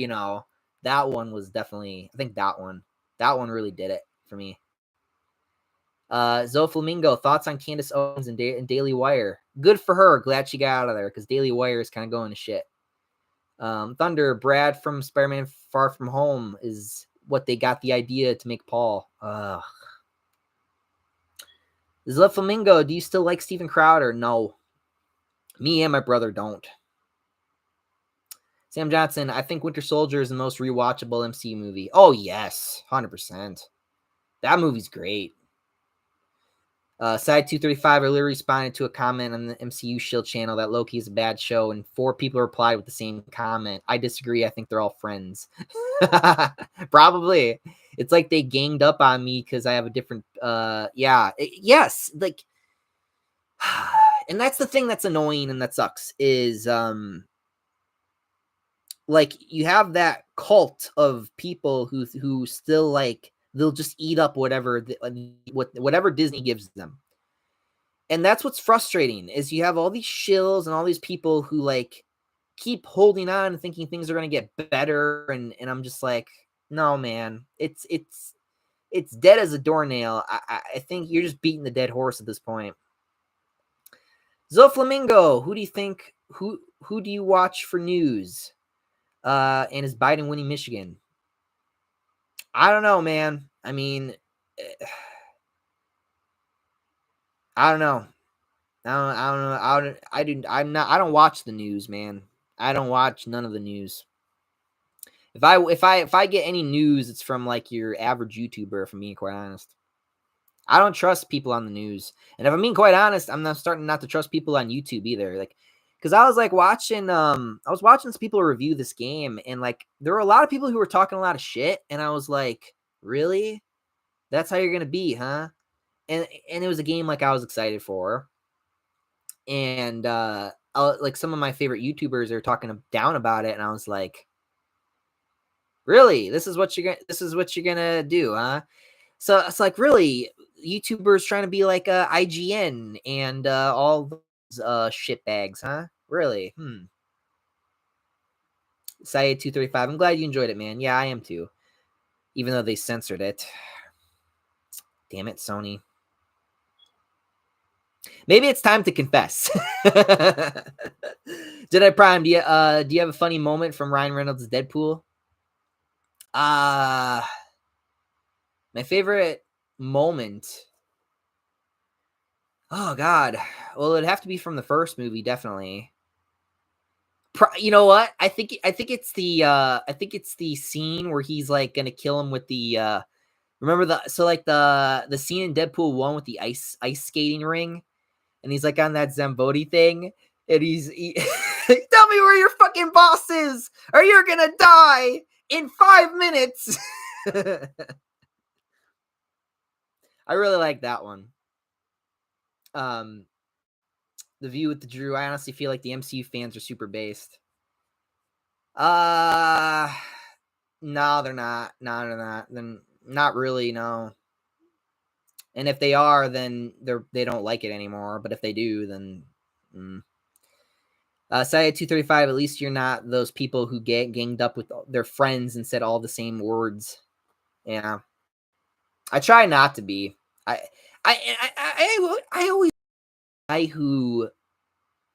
that one was definitely, I think that one really did it for me. Zoe Flamingo, thoughts on Candace Owens and Daily Wire? Good for her. Glad she got out of there because Daily Wire is kind of going to shit. Thunder, Brad from Spider-Man Far From Home is what they got the idea to make Paul. Ugh. Zoe Flamingo, do you still like Steven Crowder? No. Me and my brother don't. Sam Johnson, I think Winter Soldier is the most rewatchable MCU movie. Oh, yes. 100%. That movie's great. Side 235, I literally responded to a comment on the MCU Shield channel that Loki is a bad show, and 4 people replied with the same comment. I disagree. I think they're all friends. Probably. It's like they ganged up on me because I have a different, yes. Like, and that's the thing that's annoying and that sucks is, like, you have that cult of people who still, like, they'll just eat up whatever Disney gives them. And that's what's frustrating is you have all these shills and all these people who, like, keep holding on and thinking things are going to get better. And I'm just like, no, man, it's dead as a doornail. I think you're just beating the dead horse at this point. Zoe Flamingo, who do you think, who do you watch for news? And is Biden winning Michigan? I don't know, man. I mean, I don't know. I don't know. I don't watch the news, man. I don't watch none of the news. If I get any news, it's from like your average YouTuber, if I'm being quite honest. I don't trust people on the news. And if I'm being quite honest, I'm not starting not to trust people on YouTube either. Like, because I was like watching some people review this game, and like there were a lot of people who were talking a lot of shit, and I was like, really? That's how you're gonna be, huh? And it was a game like I was excited for. And like some of my favorite YouTubers are talking down about it, and I was like, really? This is what you're gonna do, huh? So it's like, really, YouTubers trying to be like IGN and all those shit bags, huh? Really? Syed 235. I'm glad you enjoyed it, man. Yeah, I am too. Even though they censored it. Damn it, Sony. Maybe it's time to confess. Did I Prime? Do you have a funny moment from Ryan Reynolds' Deadpool? My favorite moment. Oh God. Well, it'd have to be from the first movie, definitely. You know what? I think it's the scene where he's like gonna kill him with the remember the scene in Deadpool 1 with the ice skating ring, and he's like on that Zamboni thing, and he tell me where your fucking boss is, or you're gonna die in 5 minutes. I really like that one. The View with the Drew. I honestly feel like the MCU fans are super based. No, they're not. No, they're not. Then not really. No. And if they are, then they don't like it anymore. But if they do, then. Saya 235. At least you're not those people who get ganged up with their friends and said all the same words. Yeah. I try not to be. I always guy who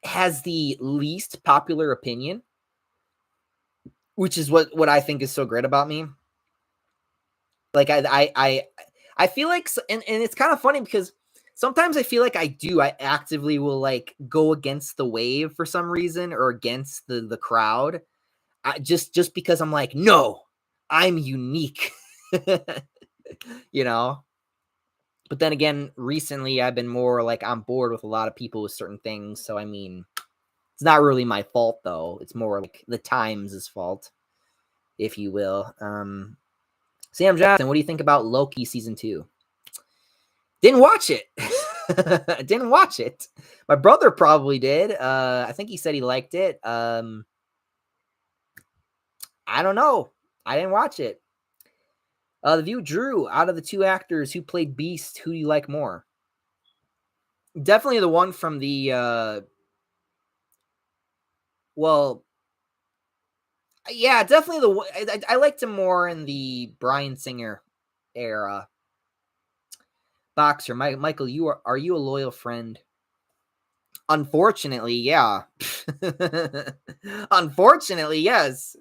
has the least popular opinion, which is what I think is so great about me. Like I feel like, and it's kind of funny because sometimes I feel like I actively will like go against the wave for some reason or against the crowd. Just because I'm like, no, I'm unique. But then again, recently I've been more like on board with a lot of people with certain things. So I mean, it's not really my fault though. It's more like the Times' fault, if you will. Sam Johnson, what do you think about Loki season 2? Didn't watch it. Didn't watch it. My brother probably did. I think he said he liked it. I don't know. I didn't watch it. The View, Drew, out of the 2 actors who played Beast, who do you like more? Definitely the one from the well, yeah, definitely the one I liked him more in the Bryan Singer era. Boxer, Michael, are you a loyal friend? Unfortunately, yeah. Unfortunately, yes.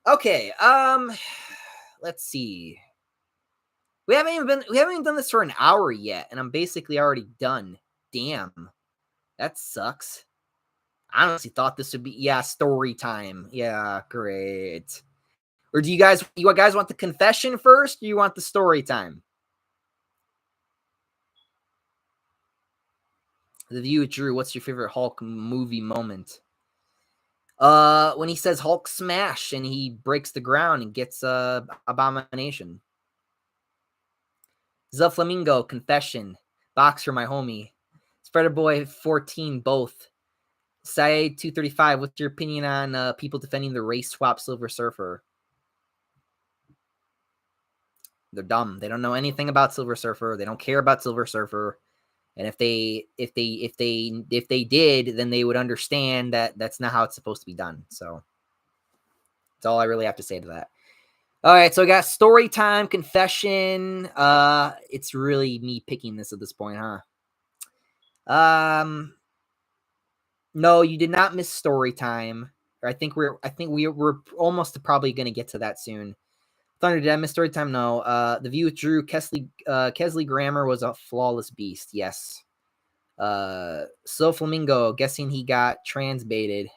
Okay, let's see. We haven't even done this for an hour yet, and I'm basically already done. Damn. That sucks. I honestly thought this would be story time. Yeah, great. Or do you guys want the confession first, or you want the story time? The View with Drew, what's your favorite Hulk movie moment? When he says Hulk smash and he breaks the ground and gets Abomination. Flamingo, confession. Box for my homie. Spreader Boy 14, both. Saeed 235, what's your opinion on people defending the race swap Silver Surfer? They're dumb. They don't know anything about Silver Surfer. They don't care about Silver Surfer. And if they did, then they would understand that that's not how it's supposed to be done. So that's all I really have to say to that. All right, so I got story time, confession. It's really me picking this at this point, huh? No, you did not miss story time. I think we're almost probably going to get to that soon. Thunder, did I miss story time? No. The View with Drew, Kesley Grammer was a flawless beast. Yes. So Flamingo, guessing he got transbaited.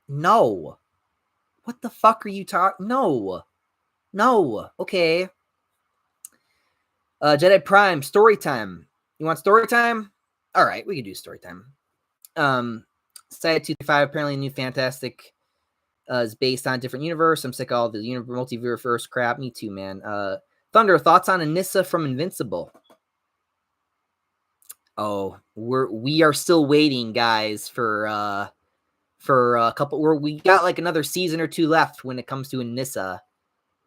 No. What the fuck are you talking? No. Okay. Jedi Prime, story time. You want story time? All right, we can do story time. Side 235, apparently New Fantastic is based on a different universe. I'm sick of all the multiverse crap. Me too, man. Thunder, thoughts on Anissa from Invincible? Oh, we are still waiting, guys, for a couple. We got like another season or two left when it comes to Anissa.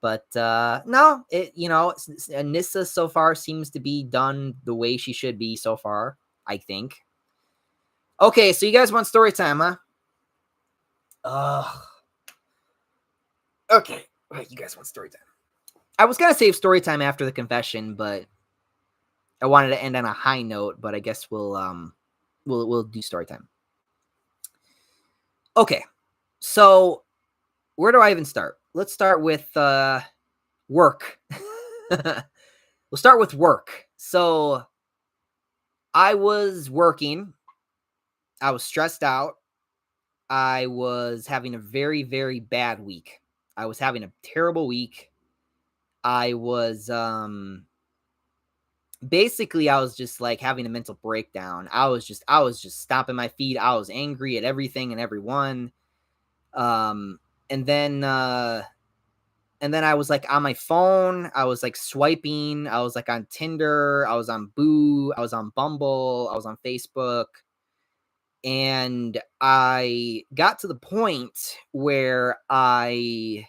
But no, Anissa so far seems to be done the way she should be so far, I think. Okay, so you guys want story time, huh? Okay. Right, you guys want story time. I was gonna save story time after the confession, but I wanted to end on a high note, but I guess we'll do story time. Okay. So where do I even start? Let's start with work. We'll start with work. So I was working. I was stressed out. I was having a very, very bad week. I was having a terrible week. I was basically I was just like having a mental breakdown. I was just stomping my feet. I was angry at everything and everyone. Um and then I was like on my phone. I was like swiping. I was like on Tinder. I was on Boo. I was on Bumble. I was on Facebook. And I got to the point where I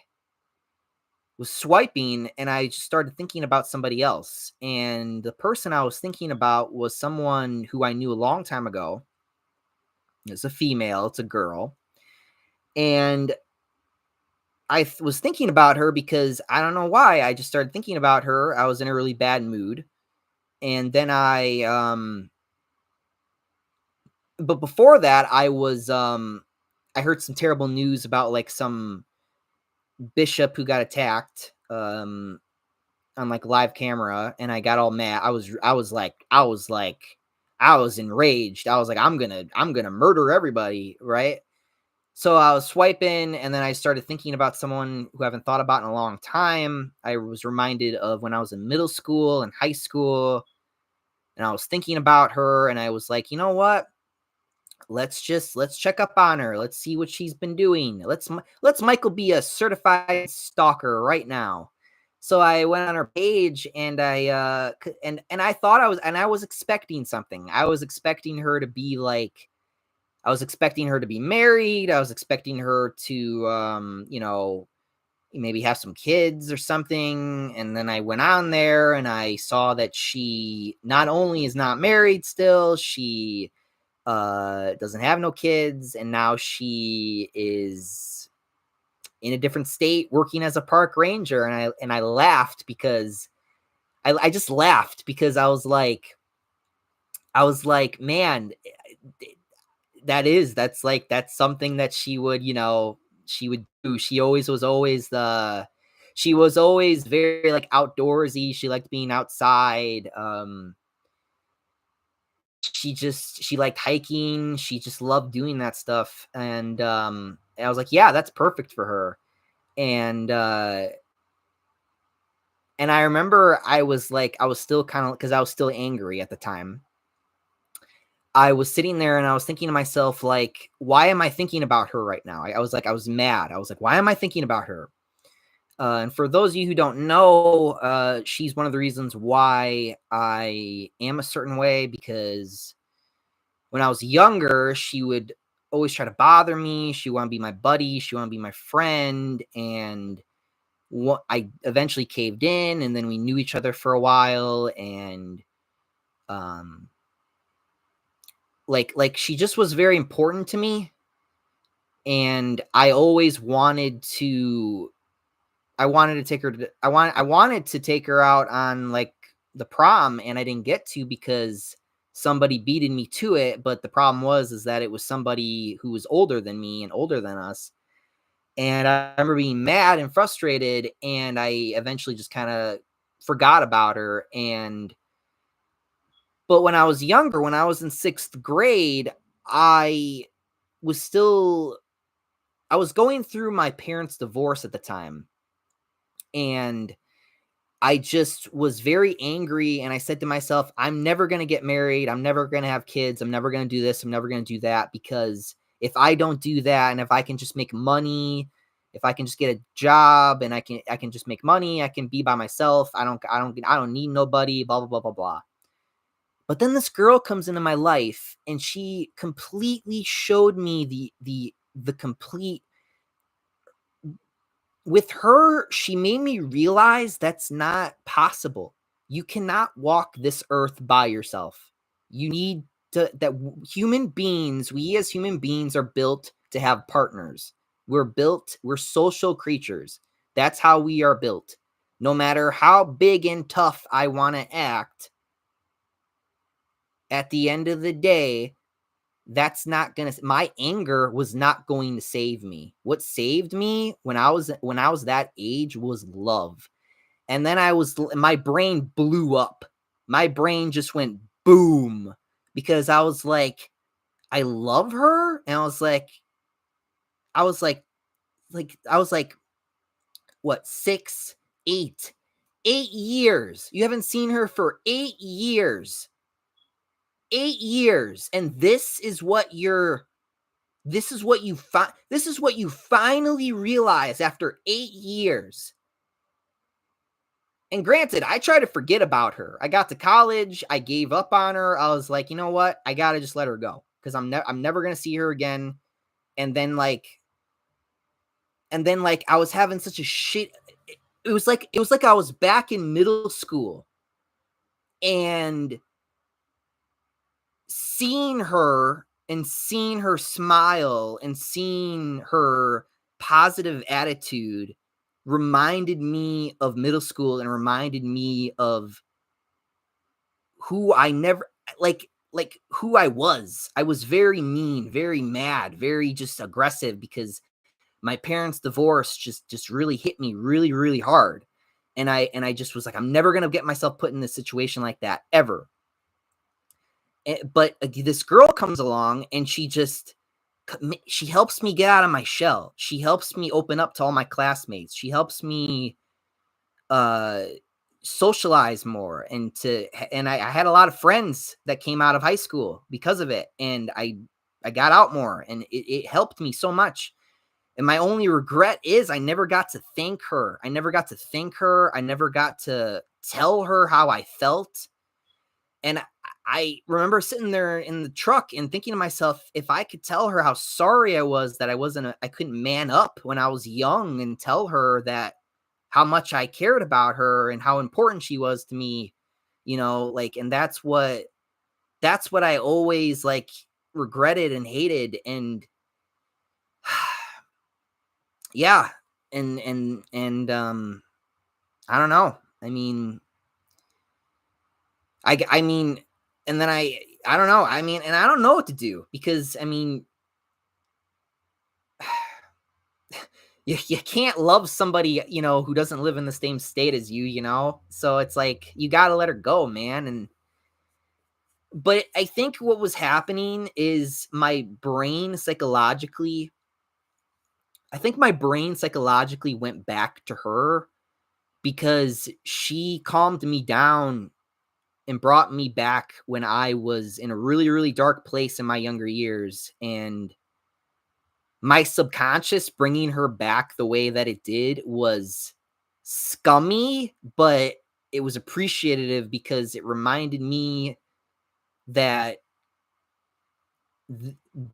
was swiping and I just started thinking about somebody else. And the person I was thinking about was someone who I knew a long time ago. It's a female, it's a girl. And I was thinking about her because I don't know why. I just started thinking about her. I was in a really bad mood. And then but before that, I heard some terrible news about like some bishop who got attacked on like live camera, and I got all mad. I was enraged. I was like, I'm gonna murder everybody, right? So I was swiping, and then I started thinking about someone who I haven't thought about in a long time. I was reminded of when I was in middle school and high school, and I was thinking about her, and I was like, you know what? Let's check up on her. Let's see what she's been doing. Let's Michael be a certified stalker right now. So I went on her page and I thought I was expecting something. I was expecting her to be like I was expecting her to be married. I was expecting her to maybe have some kids or something. And then I went on there and I saw that she not only is not married still, she doesn't have no kids, and now she is in a different state working as a park ranger. And I laughed because I just laughed because I was like, man, that's something that she would, she would do. She was always very like outdoorsy. She liked being outside. She liked hiking. She just loved doing that stuff. And I was like, yeah, that's perfect for her. And I remember I was still kind of, because I was still angry at the time. I was sitting there and I was thinking to myself, like, why am I thinking about her right now? I was mad. I was like, why am I thinking about her? And for those of you who don't know, she's one of the reasons why I am a certain way, because when I was younger, she would always try to bother me. She wanted to be my buddy. She wanted to be my friend. And I eventually caved in, and then we knew each other for a while. And like she just was very important to me. And I always wanted to take her to, I wanted to take her out on like the prom, and I didn't get to because somebody beated me to it. But the problem is that it was somebody who was older than me and older than us. And I remember being mad and frustrated, and I eventually just kind of forgot about her. But when I was younger, when I was in 6th grade, I was going through my parents' divorce at the time. And I just was very angry, and I said to myself, I'm never going to get married. I'm never going to have kids. I'm never going to do this. I'm never going to do that, because if I don't do that, and if I can just make money, if I can just get a job and I can just make money, I can be by myself. I don't need nobody, blah, blah, blah, blah, blah. But then this girl comes into my life, and she completely showed me the complete. With her, she made me realize that's not possible. You cannot walk this earth by yourself. You need to, that human beings, we as human beings are built to have partners. We're social creatures. That's how we are built. No matter how big and tough I want to act, at the end of the day, that's not going to, my anger was not going to save me. What saved me when I was that age was love. And then my brain blew up. My brain just went boom, because I was like, I love her. And I was like, what, 6, 8 years. You haven't seen her for 8 years. 8 years. And this is what you finally realize after 8 years. And granted, I tried to forget about her. I got to college, I gave up on her. I was like, you know what? I got to just let her go, because I'm never going to see her again. And then I was having such a shit. It was like I was back in middle school, and seeing her smile and seeing her positive attitude reminded me of middle school, and reminded me of who I never like who I was. I was very mean, very mad, very just aggressive, because my parents' divorce just really hit me really, really hard. And I just was like, I'm never going to get myself put in this situation like that ever. But this girl comes along, and she helps me get out of my shell. She helps me open up to all my classmates. She helps me socialize more, and I had a lot of friends that came out of high school because of it. And I got out more, and it helped me so much. And my only regret is I never got to thank her. I never got to tell her how I felt. And I remember sitting there in the truck and thinking to myself, if I could tell her how sorry I was that I couldn't man up when I was young and tell her that how much I cared about her and how important she was to me, like, and that's what I always like regretted and hated. And yeah, and I don't know. I mean, and then I don't know. And I don't know what to do because you can't love somebody, who doesn't live in the same state as you. So it's like you got to let her go, man. But I think what was happening is I think my brain psychologically went back to her because she calmed me down and brought me back when I was in a really, really dark place in my younger years. And my subconscious bringing her back the way that it did was scummy, but it was appreciative because it reminded me that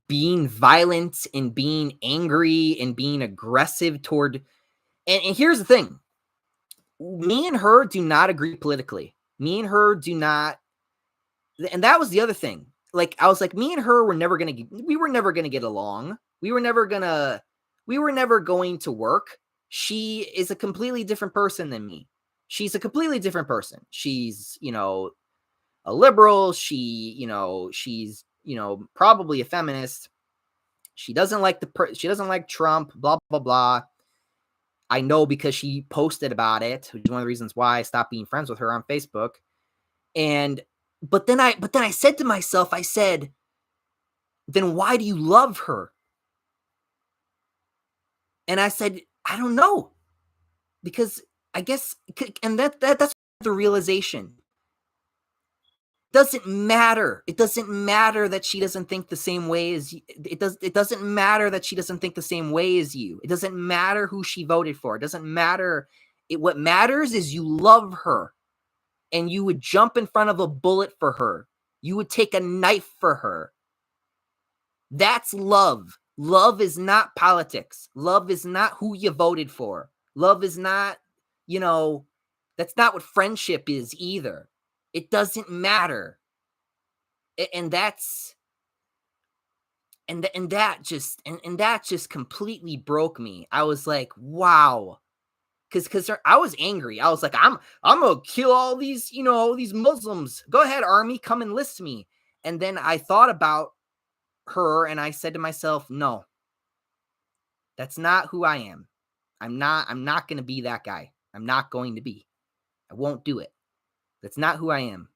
being violent and being angry and being aggressive toward, and here's the thing, me and her do not agree politically. Me and her do not, and that was the other thing. Like I was like, me and her we were never gonna get along. We were never going to work. She is a completely different person than me. She's a completely different person. She's, a liberal. She's, probably a feminist. She doesn't like she doesn't like Trump, blah, blah, blah. I know because she posted about it, which is one of the reasons why I stopped being friends with her on Facebook. And but then I said to myself, I said, then why do you love her? And I said, I don't know. Because I guess, and that's the realization. Doesn't matter. It doesn't matter that she doesn't think the same way as you. It doesn't matter that she doesn't think the same way as you. It doesn't matter who she voted for. It doesn't matter. What matters is you love her. And you would jump in front of a bullet for her. You would take a knife for her. That's love. Love is not politics. Love is not who you voted for. Love is not, that's not what friendship is either. It doesn't matter. And that's, and that just completely broke me. I was like, wow. Because I was angry. I was like, I'm gonna kill all these, these Muslims. Go ahead, army, come enlist me. And then I thought about her and I said to myself, no, that's not who I am. I'm not gonna be that guy. I'm not going to be. I won't do it. That's not who I am.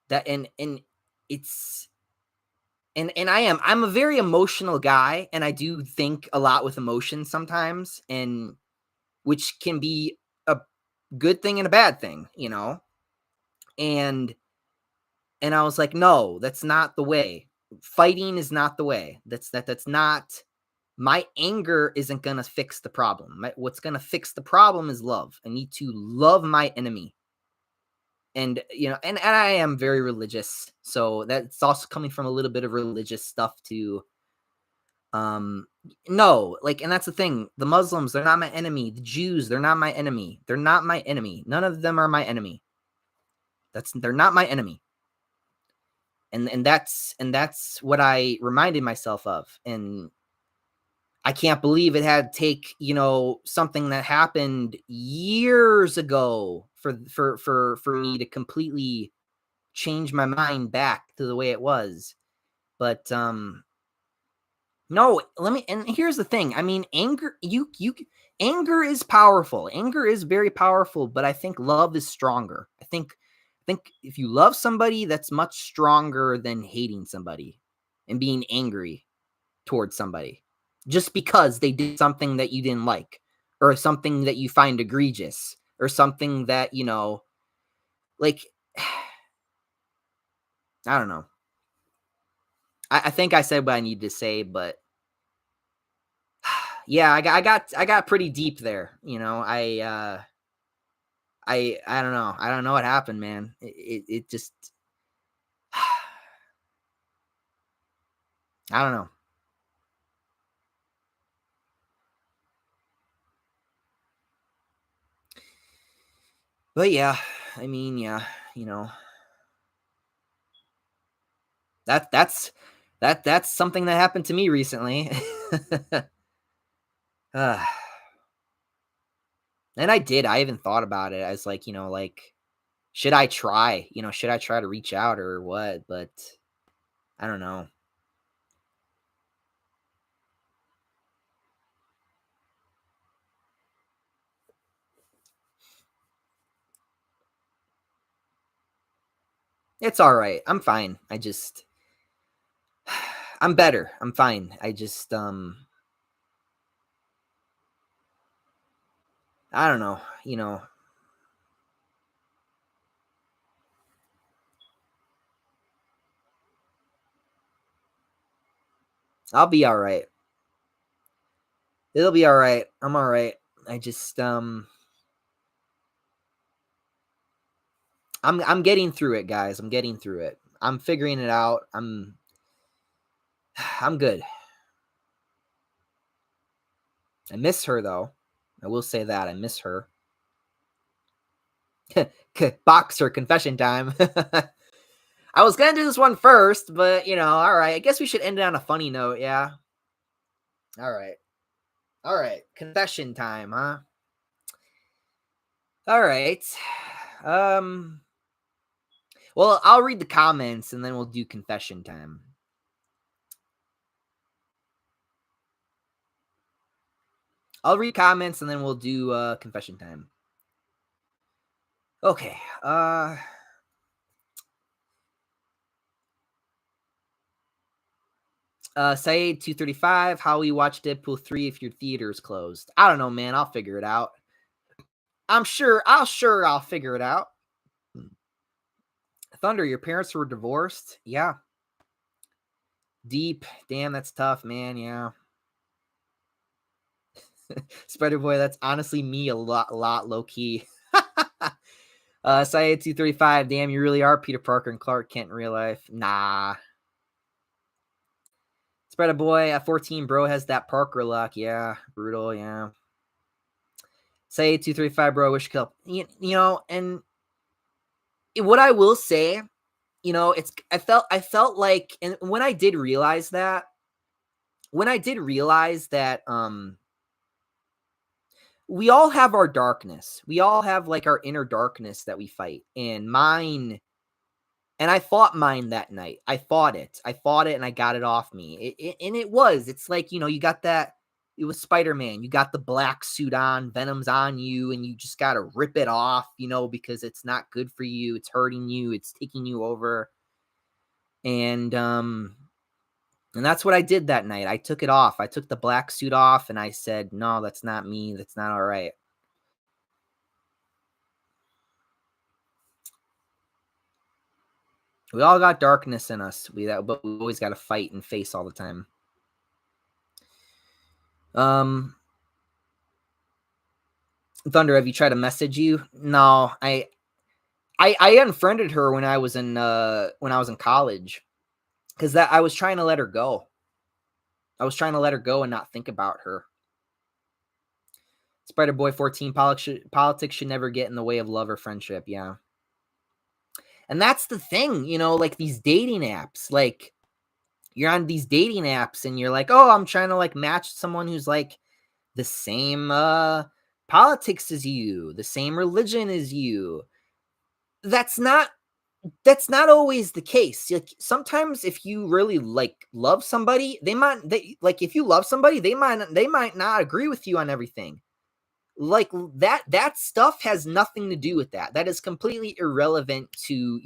That and it's and I'm a very emotional guy, and I do think a lot with emotion sometimes, and which can be a good thing and a bad thing, and I was like, no, that's not the way. Fighting is not the way. That's not, my anger isn't gonna fix the problem. What's gonna fix the problem is love. I need to love my enemy. And and I am very religious, so that's also coming from a little bit of religious stuff too. No, like, and that's the thing. The Muslims, they're not my enemy. The Jews, they're not my enemy. They're not my enemy. None of them are my enemy. They're not my enemy. And that's what I reminded myself of. And I can't believe it had to take, something that happened years ago for me to completely change my mind back to the way it was. But no, and here's the thing. Anger, anger is powerful. Anger is very powerful, but I think love is stronger. I think if you love somebody, that's much stronger than hating somebody and being angry towards somebody just because they did something that you didn't like, or something that you find egregious, or something that, like, I don't know. I think I said what I needed to say, but yeah, I got pretty deep there. I don't know. I don't know what happened, man. It just I don't know. But yeah, I mean, yeah, you know, that's that's something that happened to me recently. uh, and I did. I even thought about it. I was like, like should I try? Should I try to reach out or what? But I don't know. It's all right. I'm fine. I'm better. I'm fine. I don't know. I'll be all right. It'll be all right. I'm all right. I just I'm getting through it, guys. I'm getting through it. I'm figuring it out. I'm good. I miss her though. I will say that I miss her. Boxer confession time. I was gonna do this one first, but all right. I guess we should end it on a funny note. Yeah. All right. All right. Confession time, huh? All right. Um. Well, I'll read the comments and then we'll do confession time. I'll read comments and then we'll do confession time. Okay. Saeed 235, how we watch Deadpool 3 if your theater is closed. I don't know, man. I'll figure it out. I'll figure it out. Thunder, your parents were divorced? Yeah. Deep. Damn, that's tough, man. Yeah. Spider Boy, that's honestly me a lot low key. Saeed 235, damn, you really are Peter Parker and Clark Kent in real life. Nah. Spider Boy at 14, bro has that Parker luck. Yeah. Brutal, yeah. Saeed 235, bro, wish kill. And what I will say, it's I felt like, and when I did realize that we all have our darkness. We all have like our inner darkness that we fight. And I fought mine that night. I fought it. And I got it off me. And it's like, you got that. It was Spider-Man. You got the black suit on, Venom's on you, and you just got to rip it off, because it's not good for you. It's hurting you. It's taking you over. And that's what I did that night. I took it off. I took the black suit off and I said, no, that's not me. That's not all right. We all got darkness in us. But we always got to fight and face all the time. Thunder, have you tried to message you? No, I unfriended her when I was in college, because that I was trying to let her go. I was trying to let her go and not think about her. Spider Boy 14, politics should never get in the way of love or friendship. Yeah. And that's the thing, like these dating apps, like you're on these dating apps and you're like, oh, I'm trying to like match someone who's like the same politics as you, the same religion as you. That's not always the case. Like sometimes if you really like love somebody, if you love somebody, they might not agree with you on everything. Like that stuff has nothing to do with that. That is completely irrelevant to,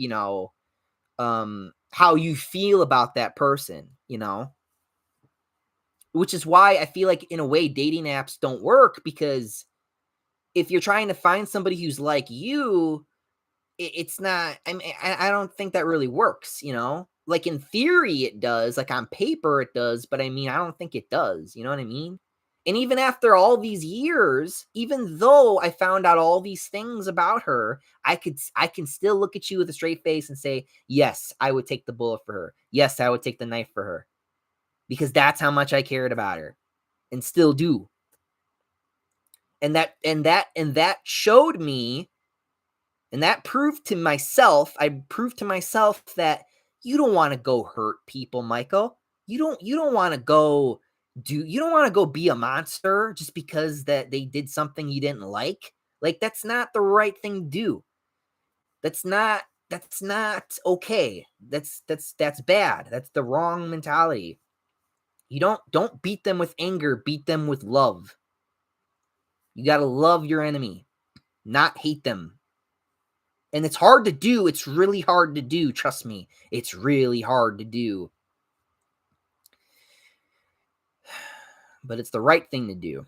how you feel about that person, which is why I feel like in a way dating apps don't work, because if you're trying to find somebody who's like you, it's not, I mean, I don't think that really works, like in theory it does, like on paper it does, but I mean, I don't think it does. You know what I mean? And even after all these years, even though I found out all these things about her, I can still look at you with a straight face and say, yes, I would take the bullet for her. Yes, I would take the knife for her. Because that's how much I cared about her and still do. And that showed me, and that proved to myself, I proved to myself that you don't want to go hurt people, Michael. You don't want to go be a monster just because that they did something you didn't like. Like, that's not the right thing to do. That's not okay. That's bad. That's the wrong mentality. You don't beat them with anger, beat them with love. You got to love your enemy, not hate them. And it's hard to do. It's really hard to do. Trust me. It's really hard to do. But it's the right thing to do.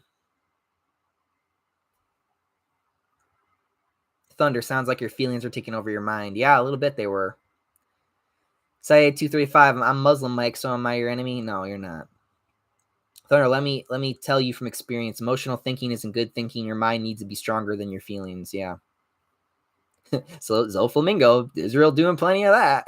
Thunder, sounds like your feelings are taking over your mind. Yeah, a little bit they were. Sayed 235, I'm Muslim, Mike, so am I your enemy? No, you're not. Thunder, let me tell you from experience, emotional thinking isn't good thinking. Your mind needs to be stronger than your feelings. Yeah. So Zoflamingo, Israel doing plenty of that.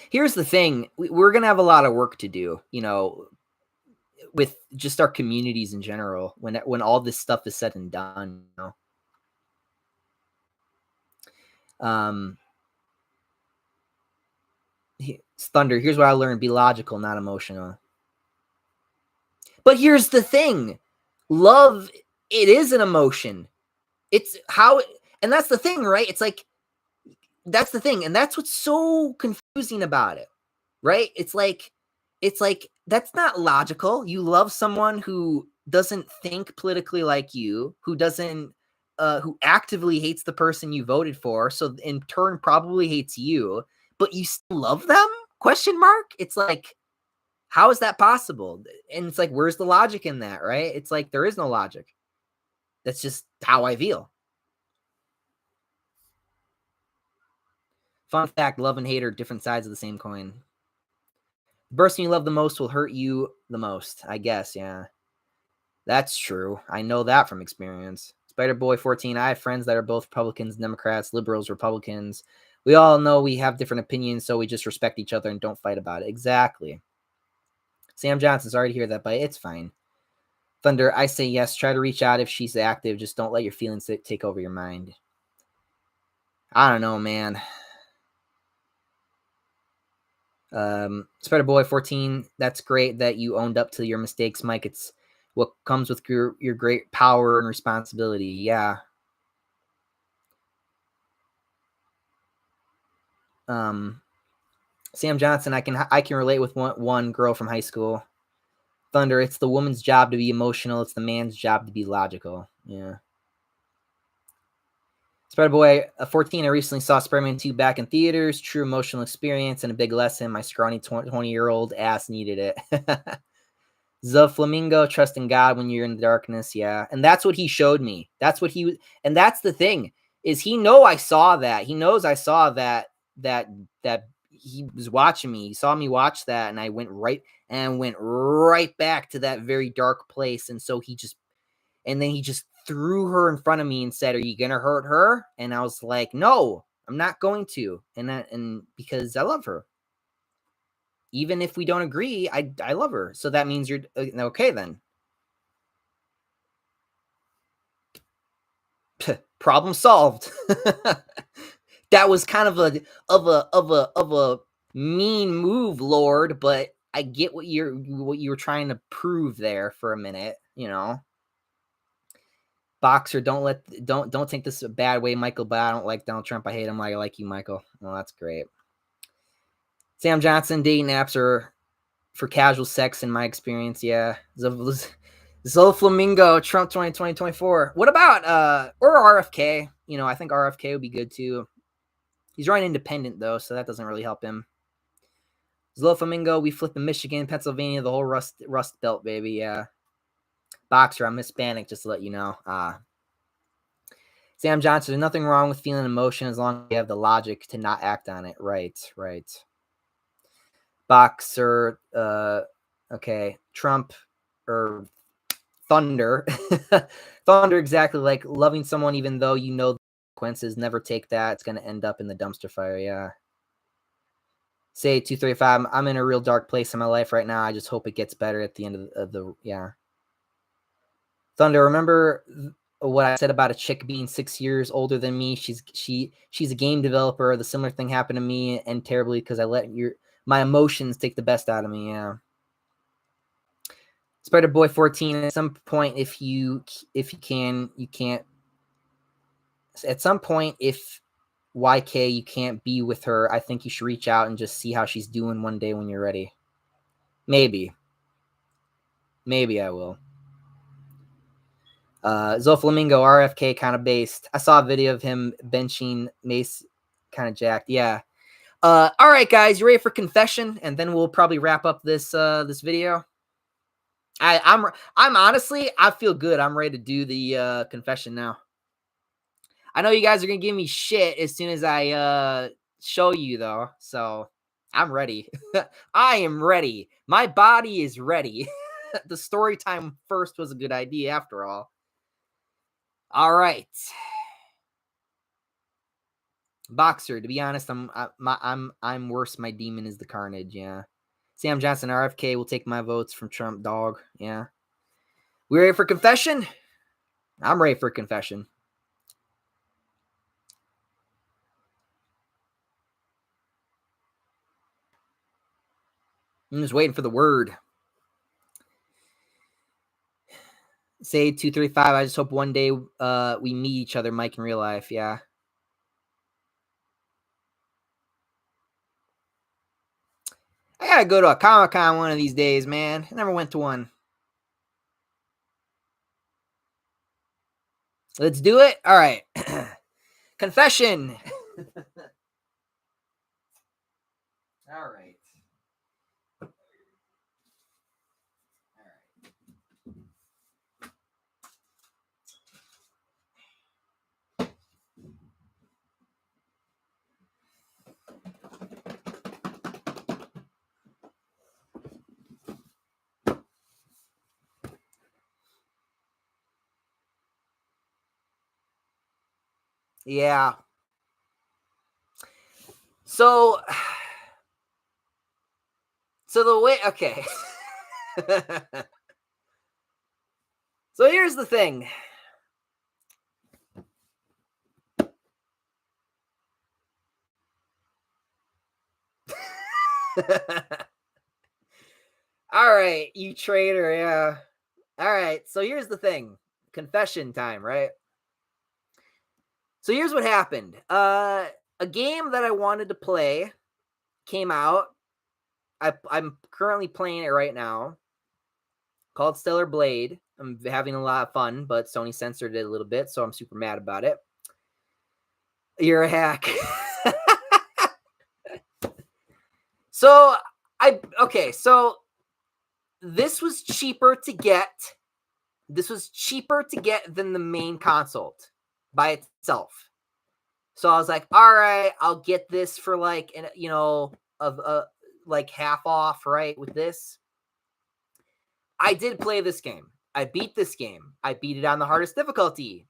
Here's the thing. We're going to have a lot of work to do, with just our communities in general, when all this stuff is said and done, Thunder, here's what I learned. Be logical, not emotional. But here's the thing. Love, it is an emotion. It's how, and that's the thing, right? It's like, that's the thing. And that's what's so confusing about it, right? It's like, that's not logical. You love someone who doesn't think politically like you, who doesn't, who actively hates the person you voted for. So in turn, probably hates you, but you still love them? Question mark. It's like, how is that possible? And it's like, where's the logic in that, right? It's like, there is no logic. That's just how I feel. Fun fact, love and hate are different sides of the same coin. The person you love the most will hurt you the most, I guess, yeah. That's true. I know that from experience. Spider-Boy14, I have friends that are both Republicans, Democrats, liberals, Republicans. We all know we have different opinions, so we just respect each other and don't fight about it. Exactly. Sam Johnson, sorry to hear that, but it's fine. Thunder, I say yes. Try to reach out if she's active. Just don't let your feelings take over your mind. I don't know, man. Spider-Boy14, that's great that you owned up to your mistakes, Mike. It's what comes with your great power and responsibility. Yeah. Sam Johnson, I can relate with one girl from high school. Thunder, it's the woman's job to be emotional. It's the man's job to be logical. Yeah. Spider-Boy 14, I recently saw Spider-Man 2 back in theaters. True emotional experience and a big lesson. My scrawny 20-year-old ass needed it. Flamingo, trust in God when you're in the darkness. Yeah. And that's what he showed me. That's what he, and that's the thing, is he knows I saw that. He knows I saw that he was watching me. He saw me watch that, and I went right back to that very dark place. And so he just threw her in front of me and said, "Are you gonna hurt her?" And I was like, "No, I'm not going to." And because I love her. Even if we don't agree, I love her. So that means you're okay then. Problem solved. That was kind of a mean move, Lord, but I get what you were trying to prove there for a minute, Boxer, don't take this a bad way, Michael, but I don't like Donald Trump. I hate him. I like you, Michael. Well, that's great. Sam Johnson, dating apps are for casual sex in my experience. Yeah. Flamingo, Trump 2024. What about or RFK? I think RFK would be good too. He's running independent though, so that doesn't really help him. Flamingo, we flip in Michigan, Pennsylvania, the whole Rust Belt, baby. Yeah. Boxer, I'm Hispanic, just to let you know. Sam Johnson, there's nothing wrong with feeling emotion as long as you have the logic to not act on it. Right. Boxer, okay. Trump or Thunder. Thunder, exactly like loving someone even though you know the consequences. Never take that. It's going to end up in the dumpster fire. Yeah. Say 235. I'm in a real dark place in my life right now. I just hope it gets better at the end of the yeah. Thunder, remember what I said about a chick being 6 years older than me? She's a game developer. The similar thing happened to me and terribly because I let my emotions take the best out of me. Yeah. Spider Boy 14. At some point, if you can, you can't. At some point, if YK you can't be with her, I think you should reach out and just see how she's doing one day when you're ready. Maybe I will. Zoflamingo, RFK kind of based. I saw a video of him benching Mace, kind of jacked. Yeah. All right, guys, you ready for confession? And then we'll probably wrap up this this video. I'm honestly, I feel good. I'm ready to do the confession now. I know you guys are gonna give me shit as soon as I show you though, so I'm ready. I am ready. My body is ready. The story time first was a good idea after all. All right. Boxer, to be honest, I'm worse. My demon is the carnage. Yeah. Sam Johnson, RFK will take my votes from Trump. Dog. Yeah. We ready for confession? I'm ready for confession. I'm just waiting for the word. Say 235. I just hope one day we meet each other, Mike, in real life. Yeah. I gotta go to a Comic-Con one of these days, man. I never went to one. Let's do it. All right. Confession. All right. Yeah. So the way, okay. So here's the thing. All right, you traitor. Yeah. All right. So here's the thing. Confession time, right? So here's what happened. A game that I wanted to play came out. I'm currently playing it right now. Called Stellar Blade. I'm having a lot of fun, but Sony censored it a little bit, so I'm super mad about it. You're a hack. So so this was cheaper to get. This was cheaper to get than the main console by itself. So I was like, all right, I'll get this for like, like half off, right? With this. I did play this game. I beat this game. I beat it on the hardest difficulty.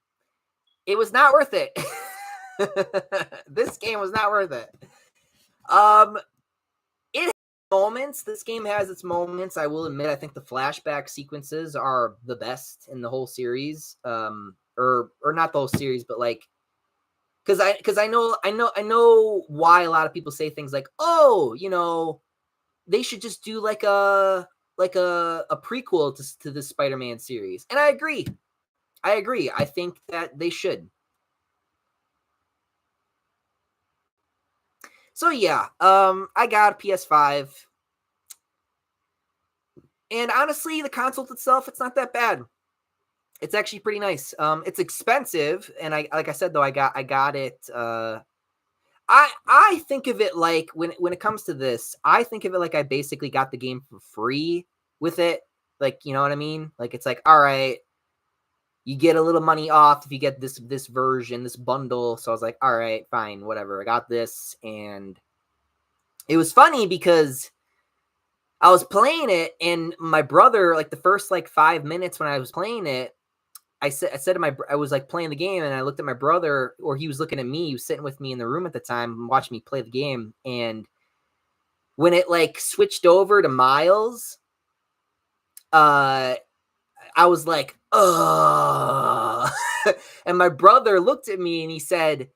It was not worth it. This game was not worth it. It has moments. This game has its moments. I will admit, I think the flashback sequences are the best in the whole series. Or not the whole series, but like, because I know why a lot of people say things like, oh, they should just do like a prequel to the Spider-Man series, and I agree. I think that they should. So yeah, I got a PS5, and honestly, the console itself, it's not that bad. It's actually pretty nice. It's expensive, and like I said though, I got it. I think of it like when it comes to this, I think of it like I basically got the game for free with it. Like, you know what I mean? Like, it's like, all right, you get a little money off if you get this version, this bundle. So I was like, all right, fine, whatever. I got this, and it was funny because I was playing it, and my brother, like the first like 5 minutes when I was playing it, I said to I was like playing the game, and I looked at my brother, or he was looking at me. He was sitting with me in the room at the time, watching me play the game. And when it like switched over to Miles, I was like, ugh. And my brother looked at me and he said,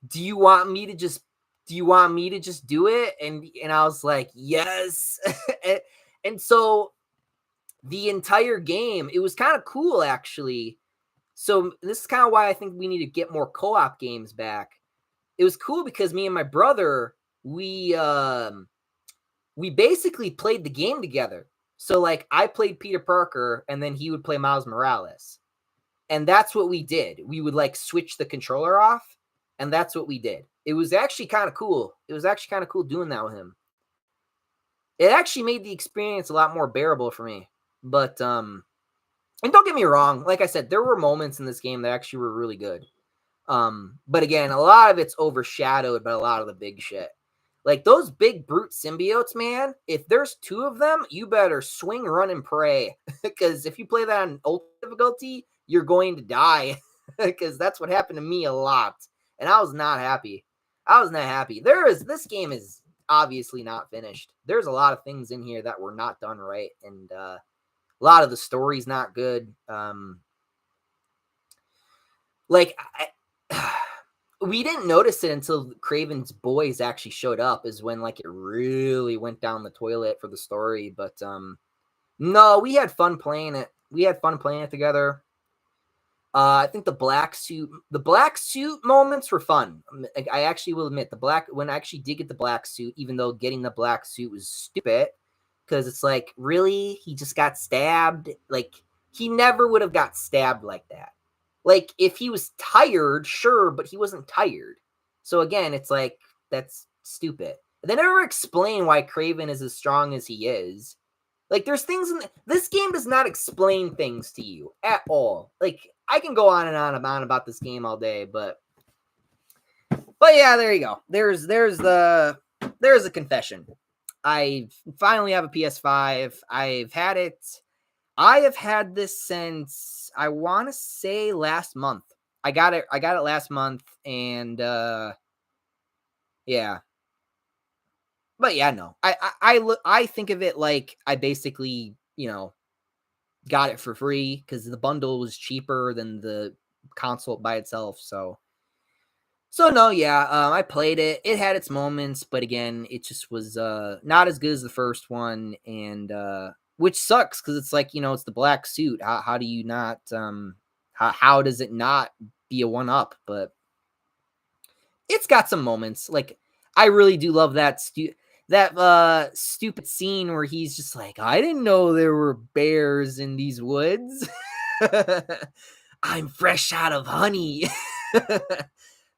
do you want me to just do it? And I was like, yes. and so the entire game, it was kind of cool actually. So this is kind of why I think we need to get more co-op games back. It was cool because me and my brother, we basically played the game together. So like I played Peter Parker and then he would play Miles Morales. And that's what we did. We would like switch the controller off, and that's what we did. It was actually kind of cool. It was actually kind of cool doing that with him. It actually made the experience a lot more bearable for me. But and don't get me wrong, like I said, there were moments in this game that actually were really good. But again, a lot of it's overshadowed by a lot of the big shit. Like those big brute symbiotes, man, if there's two of them, you better swing, run, and pray. Because if you play that on ultimate difficulty, you're going to die. Because that's what happened to me a lot. And I was not happy. This game is obviously not finished. There's a lot of things in here that were not done right. And a lot of the story's not good. We didn't notice it until Craven's boys actually showed up, is when like it really went down the toilet for the story. But no, we had fun playing it. Together. I think the black suit moments were fun. I actually will admit when I actually did get the black suit, even though getting the black suit was stupid, because it's like, really, he just got stabbed. Like he never would have got stabbed like that. Like, if he was tired, sure, but he wasn't tired. So, again, it's like, that's stupid. They never explain why Kraven is as strong as he is. Like, there's things this game does not explain things to you at all. Like, I can go on and on about this game all day, but yeah, there you go. There's a confession. I finally have a PS5. I have had this since, I want to say, last month. I got it last month, and yeah. But yeah, no. I think of it like I basically, got it for free because the bundle was cheaper than the console by itself. So no, yeah. I played it. It had its moments, but again, it just was not as good as the first one, and which sucks because it's like, it's the black suit. How do you not how does it not be a one up? But it's got some moments. Like, I really do love that stupid scene where he's just like, I didn't know there were bears in these woods. I'm fresh out of honey.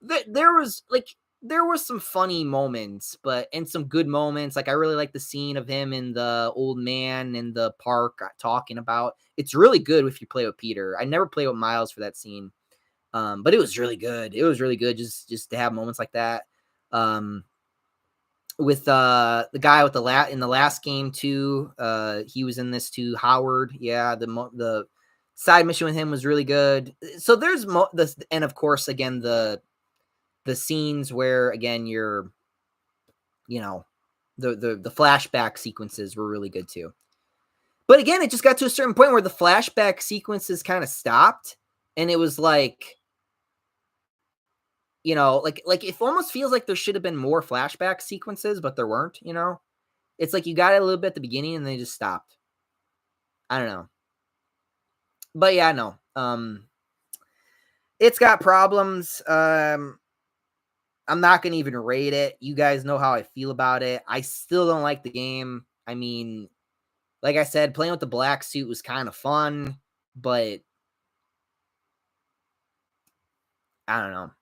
There were some funny moments, and some good moments. Like, I really like the scene of him and the old man in the park talking about. It's really good if you play with Peter. I never played with Miles for that scene, but it was really good. It was really good just to have moments like that. With the guy with in the last game too. He was in this too. Howard, yeah. The side mission with him was really good. So there's and of course, again, the scenes where, again, you're, the flashback sequences were really good too. But again, it just got to a certain point where the flashback sequences kind of stopped, and it was like, like it almost feels like there should have been more flashback sequences, but there weren't. It's like you got it a little bit at the beginning and they just stopped. I don't know. But yeah, no. It's got problems. I'm not going to even rate it. You guys know how I feel about it. I still don't like the game. I mean, like I said, playing with the black suit was kind of fun, but I don't know.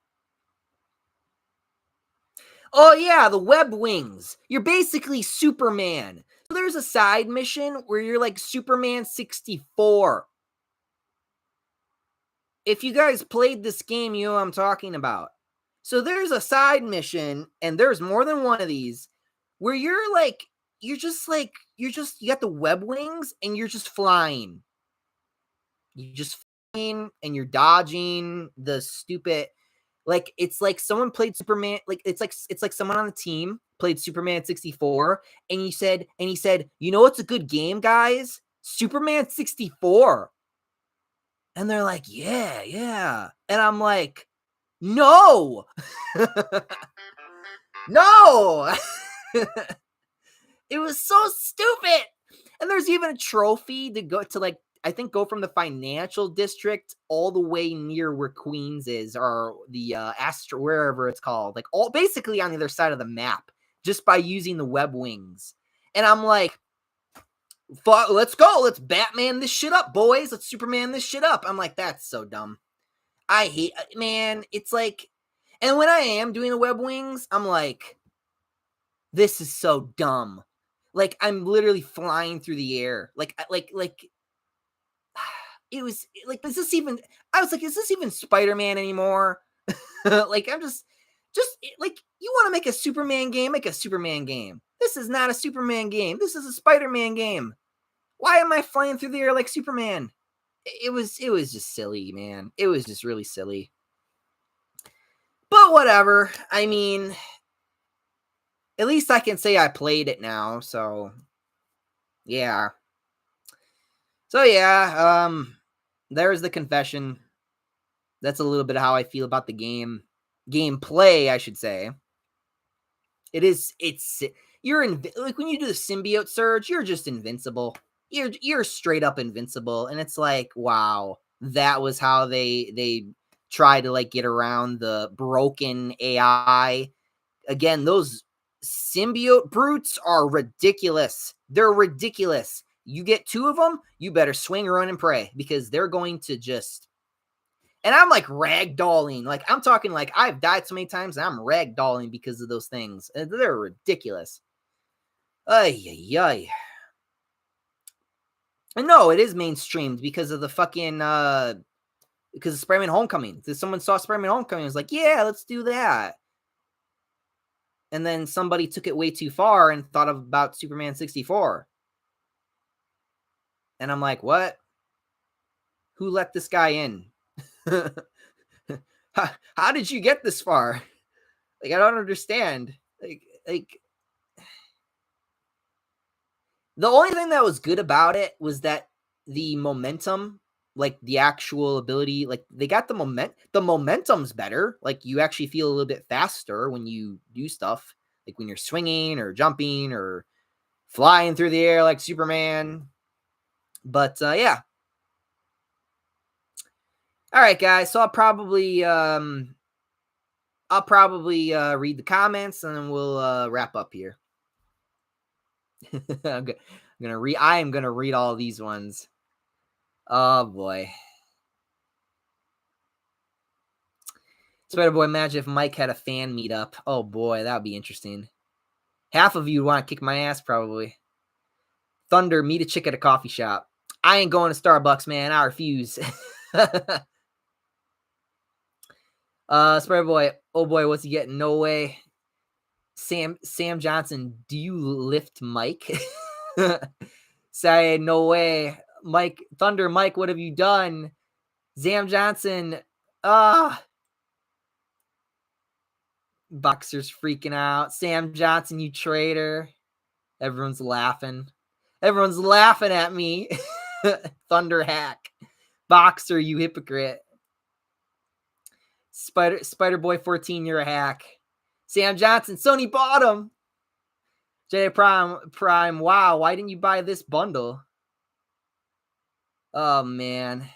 Oh yeah, the web wings. You're basically Superman. So there's a side mission where you're like Superman 64. if you guys played this game, you know what I'm talking about. So there's a side mission, and there's more than one of these, where you got the web wings, and you're just flying. You just flying, and you're dodging the stupid, like, it's like someone played Superman, like it's like someone on the team played Superman 64, and he said, you know what's a good game, guys? Superman 64. And they're like, yeah. And I'm like, no. No. It was so stupid. And there's even a trophy to go to, like, I think go from the financial district all the way near where Queens is, or the Astro, wherever it's called, like all basically on the other side of the map, just by using the web wings. And I'm like, let's go. Let's Batman this shit up, boys. Let's Superman this shit up. I'm like, that's so dumb. I hate, man. It's like, and when I am doing the web wings, I'm like, this is so dumb. Like, I'm literally flying through the air. Like it was like, is this even? I was like, is this even Spider-Man anymore? Like, I'm just like, you want to make a Superman game? Make a Superman game. This is not a Superman game. This is a Spider-Man game. Why am I flying through the air like Superman? It was just silly, man. It was just really silly. But whatever. I mean, at least I can say I played it now, so yeah. So yeah, there's the confession. That's a little bit of how I feel about the game. Gameplay, I should say. It's like, when you do the symbiote surge, you're just invincible. You're straight up invincible, and it's like, wow, that was how they try to, like, get around the broken AI. Again, those symbiote brutes are ridiculous. They're ridiculous. You get two of them, you better swing, run, and pray, because they're going to just. And I'm like ragdolling. Like, I'm talking like I've died so many times and I'm ragdolling because of those things. They're ridiculous. Ay, ay, ay. And no, it is mainstreamed because of the fucking because of Spider-Man Homecoming. Someone saw Spider-Man Homecoming and was like, yeah, let's do that. And then somebody took it way too far and thought about Superman 64. And I'm like, what? Who let this guy in? How did you get this far? Like, I don't understand. Like the only thing that was good about it was that the momentum, like the actual ability, like they got the momentum's better. Like, you actually feel a little bit faster when you do stuff, like when you're swinging or jumping or flying through the air like Superman. But yeah. All right, guys. So I'll probably read the comments and then we'll wrap up here. I am gonna read all these ones. Oh boy. Spider Boy, imagine if Mike had a fan meetup. Oh boy, that would be interesting. Half of you want to kick my ass, probably. Thunder, meet a chick at a coffee shop. I ain't going to Starbucks, man. I refuse. Spider Boy, oh boy, what's he getting? No way. Sam Johnson, do you lift Mike? Say no way. Mike, Thunder, Mike, what have you done? Sam Johnson, Boxer's freaking out. Sam Johnson, you traitor. Everyone's laughing. Everyone's laughing at me. Thunder hack. Boxer, you hypocrite. Spider Boy 14, you're a hack. Sam Johnson, Sony bought him. J Prime, wow, why didn't you buy this bundle? Oh man.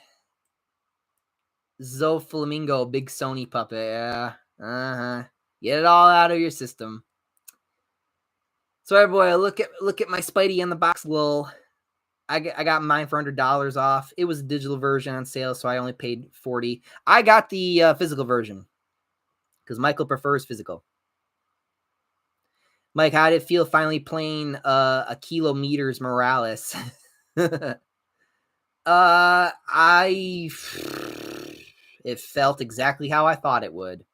Zoe Flamingo, big Sony puppet. Yeah. Get it all out of your system. Sorry, boy. Look at my Spidey in the box. Lol. I got mine for $100 off. It was a digital version on sale, so I only paid $40. I got the physical version because Michael prefers physical. Mike, how did it feel finally playing a Kilometers Morales? I It felt exactly how I thought it would.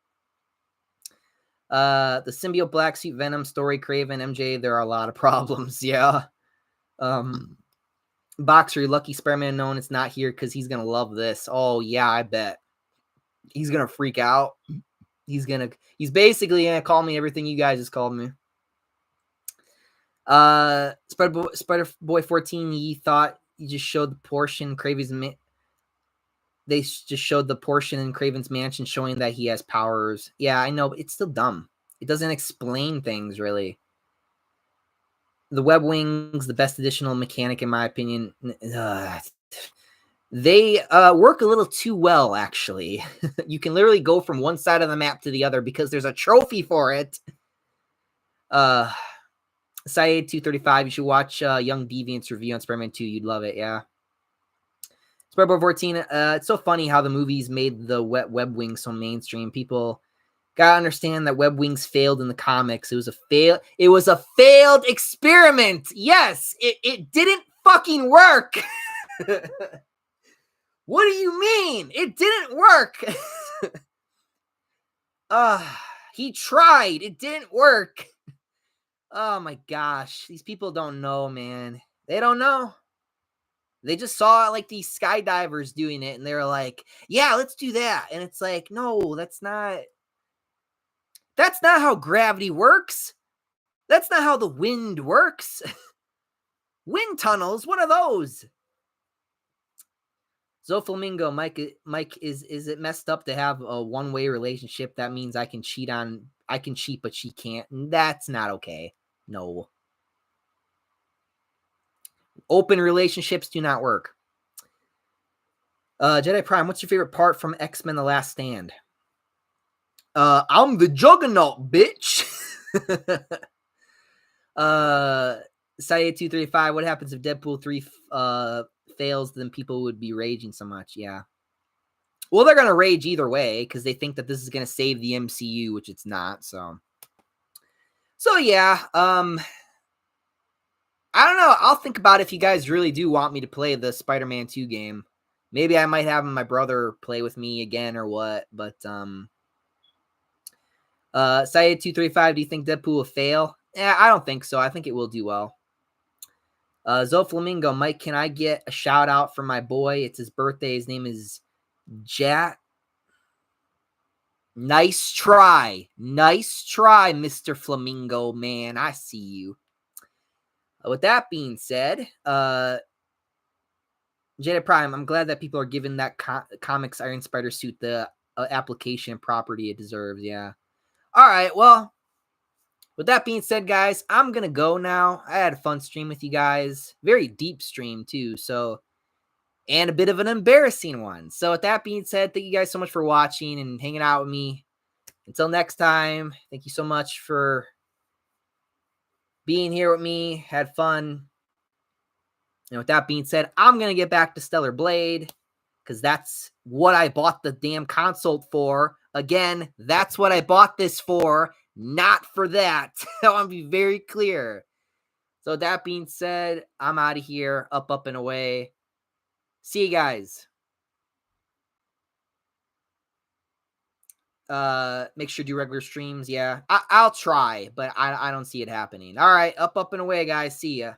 The symbiote Black Suit Venom story, Craven, MJ, there are a lot of problems. Yeah. Boxer, lucky Spider-Man known it's not here because he's gonna love this. Oh yeah, I bet. He's gonna freak out. He's basically gonna call me everything you guys just called me. Spider Boy 14, he thought you just showed the portion they just showed the portion in Craven's mansion showing that he has powers. Yeah, I know, but it's still dumb. It doesn't explain things really. The web wings, the best additional mechanic in my opinion. They work a little too well, actually. You can literally go from one side of the map to the other because there's a trophy for it. Side 235, you should watch Young Deviant's review on Spider-Man 2. You'd love it, yeah. Spider-Man 14, it's so funny how the movies made the web wings so mainstream. People gotta understand that web wings failed in the comics. It was a failed experiment. Yes, it didn't fucking work. What do you mean? It didn't work. He tried. It didn't work. Oh my gosh. These people don't know, man. They don't know. They just saw like these skydivers doing it and they were like, yeah, let's do that. And it's like, no, that's not how gravity works. That's not how the wind works. Wind tunnels, what are those? Zoflamingo, Mike, is it messed up to have a one-way relationship? That means I can cheat, but she can't. That's not okay. No. Open relationships do not work. Jedi Prime, what's your favorite part from X-Men The Last Stand? I'm the Juggernaut, bitch. Saeed 235, what happens if Deadpool 3 fails? Then people would be raging so much. Yeah. Well, they're gonna rage either way because they think that this is gonna save the MCU, which it's not. So yeah. I don't know. I'll think about if you guys really do want me to play the Spider-Man 2 game. Maybe I might have my brother play with me again or what. But Syed 235, do you think Deadpool will fail? Yeah, I don't think so. I think it will do well. Zoflamingo, Mike, can I get a shout out for my boy? It's his birthday. His name is Jack. Nice try. Nice try, Mr. Flamingo, man. I see you. With that being said, Jada Prime, I'm glad that people are giving that comics Iron Spider suit the application and property it deserves. Yeah. All right. Well, with that being said, guys, I'm going to go now. I had a fun stream with you guys. Very deep stream, too. So, and a bit of an embarrassing one. So, with that being said, thank you guys so much for watching and hanging out with me. Until next time, thank you so much for being here with me. Had fun. And with that being said, I'm going to get back to Stellar Blade because that's what I bought the damn console for. Again, that's what I bought this for, not for that. I want to be very clear. So that being said, I'm out of here. Up, and away. See you guys. Make sure to do regular streams. Yeah, I'll try, but I don't see it happening. All right, up, and away, guys. See ya.